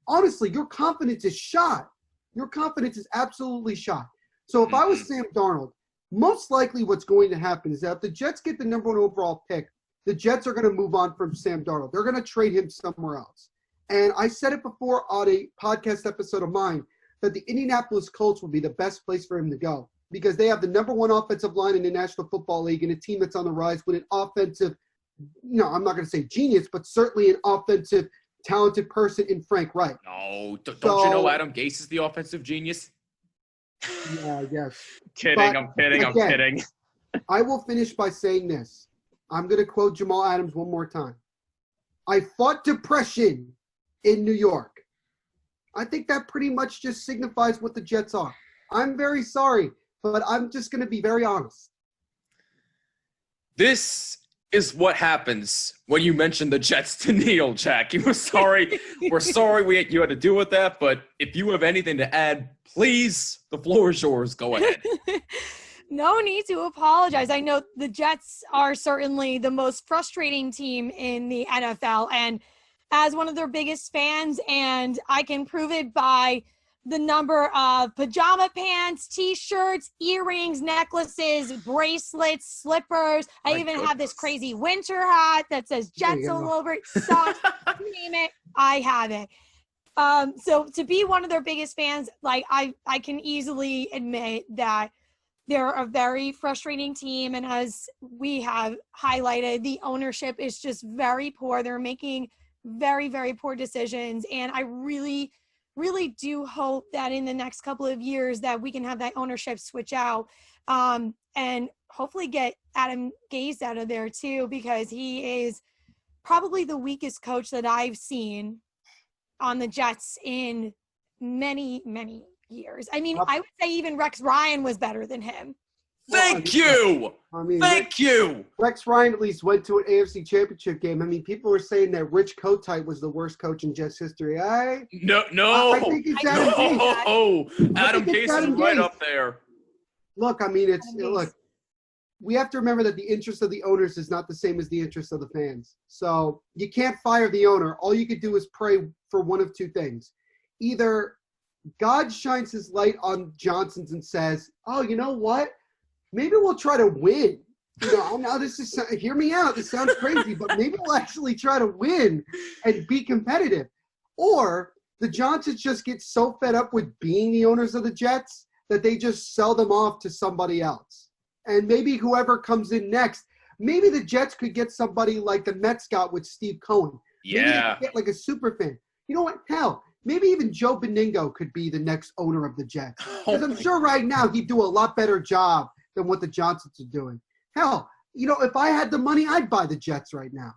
Honestly, your confidence is shot. Your confidence is absolutely shot. So if I was Sam Darnold, most likely what's going to happen is that if the Jets get the number 1 overall pick, the Jets are going to move on from Sam Darnold. They're going to trade him somewhere else. And I said it before on a podcast episode of mine that the Indianapolis Colts would be the best place for him to go because they have the number 1 offensive line in the National Football League and a team that's on the rise with an offensive, I'm not going to say genius, but certainly an offensive, talented person in Frank Reich. No, don't you know Adam Gase is the offensive genius? Yeah, I guess. I'm kidding. I will finish by saying this. I'm going to quote Jamal Adams one more time. I fought depression in New York. I think that pretty much just signifies what the Jets are. I'm very sorry, but I'm just going to be very honest. This is what happens when you mention the Jets to Neil, Jack. We're sorry you had to deal with that, but if you have anything to add, please, the floor is yours. Go ahead. No need to apologize. I know the Jets are certainly the most frustrating team in the NFL, and as one of their biggest fans, and I can prove it by the number of pajama pants, T-shirts, earrings, necklaces, bracelets, slippers. I even have this crazy winter hat that says Jets all over it. Socks, you name it, I have it. So to be one of their biggest fans, like I can easily admit that they're a very frustrating team. And as we have highlighted, the ownership is just very poor. They're making very, very poor decisions. And I really, really do hope that in the next couple of years that we can have that ownership switch out and hopefully get Adam Gase out of there too, because he is probably the weakest coach that I've seen on the Jets in many, many years. I mean, I would say even Rex Ryan was better than him. Thank you. Thank you. Rex Ryan at least went to an AFC Championship game. I mean, people were saying that Rich Kotite was the worst coach in Jets history. No. I think it's Adam Gase. Adam Gase is right up there. Look, I mean, look. We have to remember that the interest of the owners is not the same as the interest of the fans. So you can't fire the owner. All you could do is pray for one of two things. Either God shines his light on Johnson's and says, oh, you know what? Maybe we'll try to win. Now this is, hear me out. This sounds crazy, but maybe we'll actually try to win and be competitive. Or the Johnsons just get so fed up with being the owners of the Jets that they just sell them off to somebody else. And maybe whoever comes in next, maybe the Jets could get somebody like the Mets got with Steve Cohen. Yeah. Maybe they could get like a super fan. You know what? Hell, maybe even Joe Beningo could be the next owner of the Jets. Because I'm sure right now he'd do a lot better job than what the Johnsons are doing. Hell, if I had the money, I'd buy the Jets right now.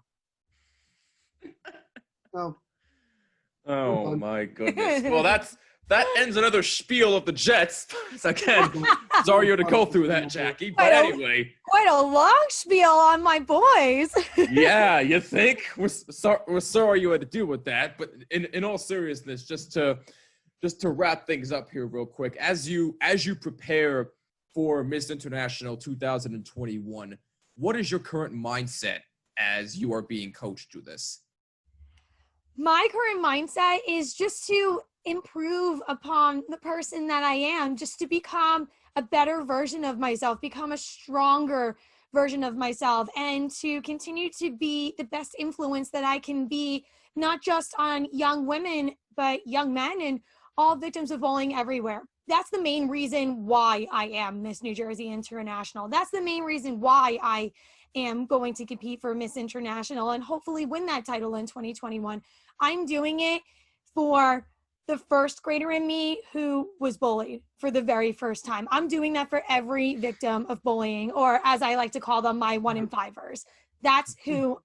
So, oh my goodness. Well, that ends another spiel of the Jets. Again, sorry to go through that, Jackie. But anyway. Quite a long spiel on my boys. Yeah, you think? We're sorry you had to deal with that. But in all seriousness, just to wrap things up here real quick, as you prepare for Miss International 2021, what is your current mindset as you are being coached through this? My current mindset is just to improve upon the person that I am, just to become a better version of myself, become a stronger version of myself, and to continue to be the best influence that I can be, not just on young women, but young men and all victims of bullying everywhere. That's the main reason why I am Miss New Jersey International. That's the main reason why I am going to compete for Miss International and hopefully win that title in 2021. I'm doing it for the first grader in me who was bullied for the very first time. I'm doing that for every victim of bullying, or as I like to call them, my 1 in 5ers. That's who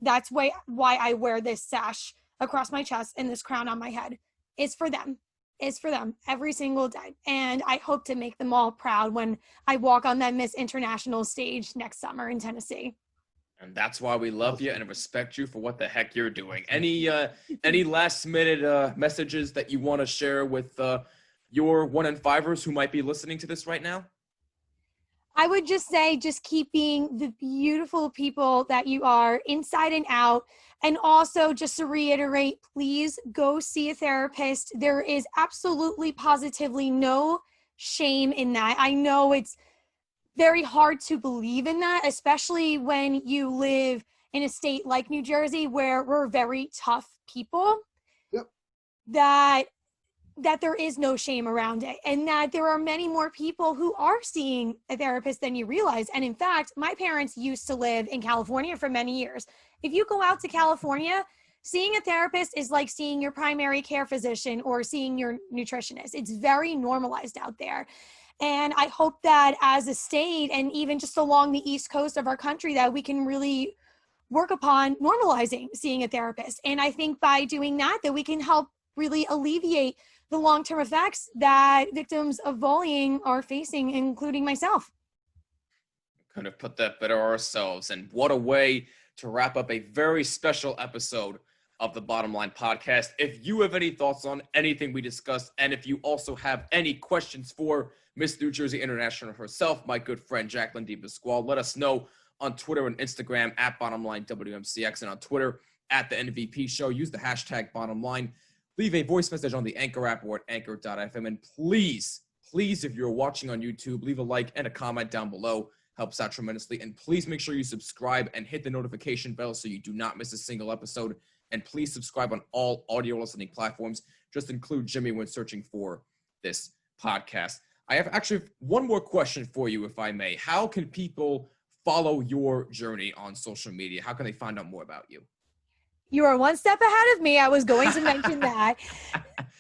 that's why I wear this sash across my chest and this crown on my head. It's for them. It's for them every single day. And I hope to make them all proud when I walk on that Miss International stage next summer in Tennessee. And that's why we love you and respect you for what the heck you're doing. Any last minute messages that you want to share with your 1 in 5ers who might be listening to this right now? I would just say, just keep being the beautiful people that you are inside and out. And also, just to reiterate, please go see a therapist. There is absolutely, positively no shame in that. I know it's very hard to believe in that, especially when you live in a state like New Jersey where we're very tough people. Yep. That there is no shame around it, and that there are many more people who are seeing a therapist than you realize. And in fact, my parents used to live in California for many years. If you go out to California, seeing a therapist is like seeing your primary care physician or seeing your nutritionist. It's very normalized out there. And I hope that as a state, and even just along the East Coast of our country, that we can really work upon normalizing seeing a therapist. And I think by doing that we can help really alleviate the long-term effects that victims of bullying are facing, including myself. Couldn't have put that better ourselves. And what a way to wrap up a very special episode of the Bottom Line Podcast. If you have any thoughts on anything we discussed, and if you also have any questions for Miss New Jersey International herself, my good friend Jacqueline DePasquale, let us know on Twitter and Instagram at BottomLineWMCX, and on Twitter at The NVP Show. Use the hashtag BottomLine. Leave a voice message on the Anchor app or at anchor.fm. And please, if you're watching on YouTube, leave a like and a comment down below. Helps out tremendously. And please make sure you subscribe and hit the notification bell so you do not miss a single episode. And please subscribe on all audio listening platforms. Just include Jimmy when searching for this podcast. I have actually one more question for you, if I may. How can people follow your journey on social media? How can they find out more about you? You are one step ahead of me. I was going to mention that.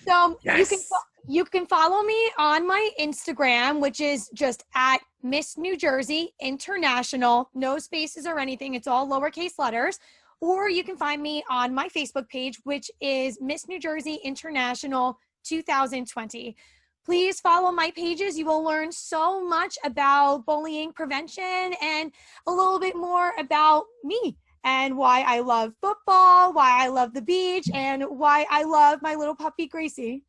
So yes. You can follow me on my Instagram, which is just at Miss New Jersey International. No spaces or anything. It's all lowercase letters. or you can find me on my Facebook page, which is Miss New Jersey International 2020. Please follow my pages. You will learn so much about bullying prevention and a little bit more about me and why I love football, why I love the beach, and why I love my little puppy, Gracie.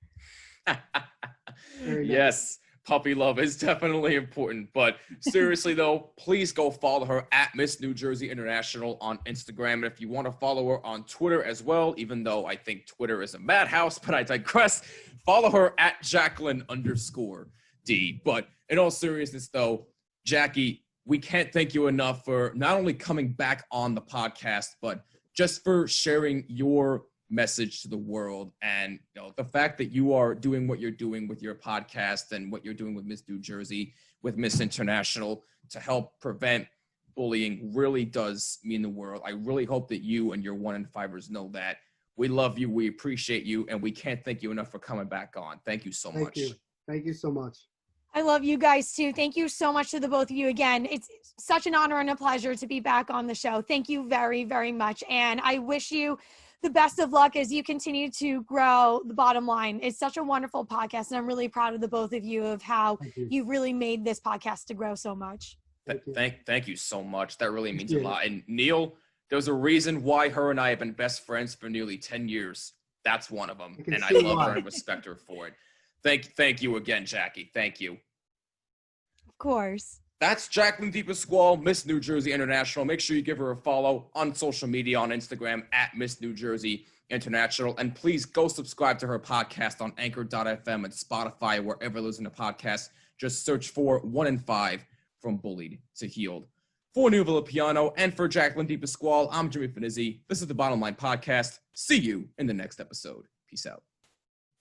Yes, puppy love is definitely important. But seriously, though, please go follow her at Miss New Jersey International on Instagram. And if you want to follow her on Twitter as well, even though I think Twitter is a madhouse, but I digress, follow her at Jacqueline_D. But in all seriousness, though, Jackie, we can't thank you enough for not only coming back on the podcast, but just for sharing your message to the world. And the fact that you are doing what you're doing with your podcast and what you're doing with Miss New Jersey, with Miss International to help prevent bullying really does mean the world. I really hope that you and your 1-in-5ers know that. We love you, we appreciate you, and we can't thank you enough for coming back on. Thank you so much. Thank you so much. I love you guys too. Thank you so much to the both of you again. It's such an honor and a pleasure to be back on the show. Thank you very, very much. And I wish you the best of luck as you continue to grow the Bottom Line. It's such a wonderful podcast, and I'm really proud of the both of you of how you've really made this podcast to grow so much. Thank you so much. That really means a lot. And Neil, there's a reason why her and I have been best friends for nearly 10 years. That's one of them. And I love her and respect her for it. Thank you again, Jackie. Thank you. Of course. That's Jacqueline DePasquale, Miss New Jersey International. Make sure you give her a follow on social media, on Instagram at Miss New Jersey International. And please go subscribe to her podcast on Anchor.fm and Spotify, wherever you listen to podcasts. Just search for 1-in-5 from bullied to healed. For Neil Villapiano and for Jacqueline DePasquale, I'm Jimmy Finizzi. This is the Bottom Line Podcast. See you in the next episode. Peace out.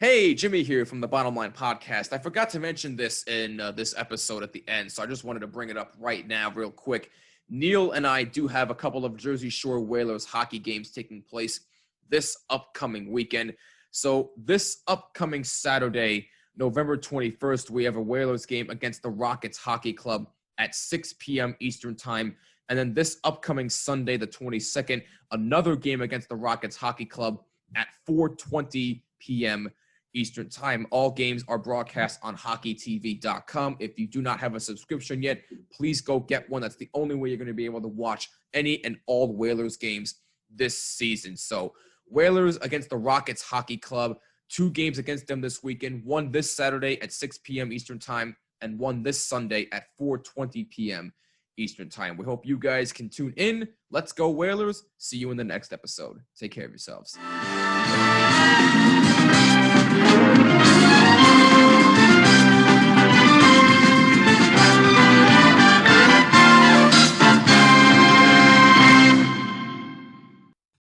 Hey, Jimmy here from the Bottom Line Podcast. I forgot to mention this in this episode at the end, so I just wanted to bring it up right now real quick. Neil and I do have a couple of Jersey Shore Whalers hockey games taking place this upcoming weekend. So this upcoming Saturday, November 21st, we have a Whalers game against the Rockets Hockey Club at 6 p.m. Eastern Time. And then this upcoming Sunday, the 22nd, another game against the Rockets Hockey Club at 4:20 p.m. Eastern Time. All games are broadcast on hockeytv.com. If you do not have a subscription yet, please go get one. That's the only way you're going to be able to watch any and all Whalers games this season. So Whalers against the Rockets Hockey Club, 2 games against them this weekend, one this Saturday at 6 p.m. Eastern Time and one this Sunday at 4:20 p.m. Eastern Time. We hope you guys can tune in. Let's go Whalers. See you in the next episode. Take care of yourselves.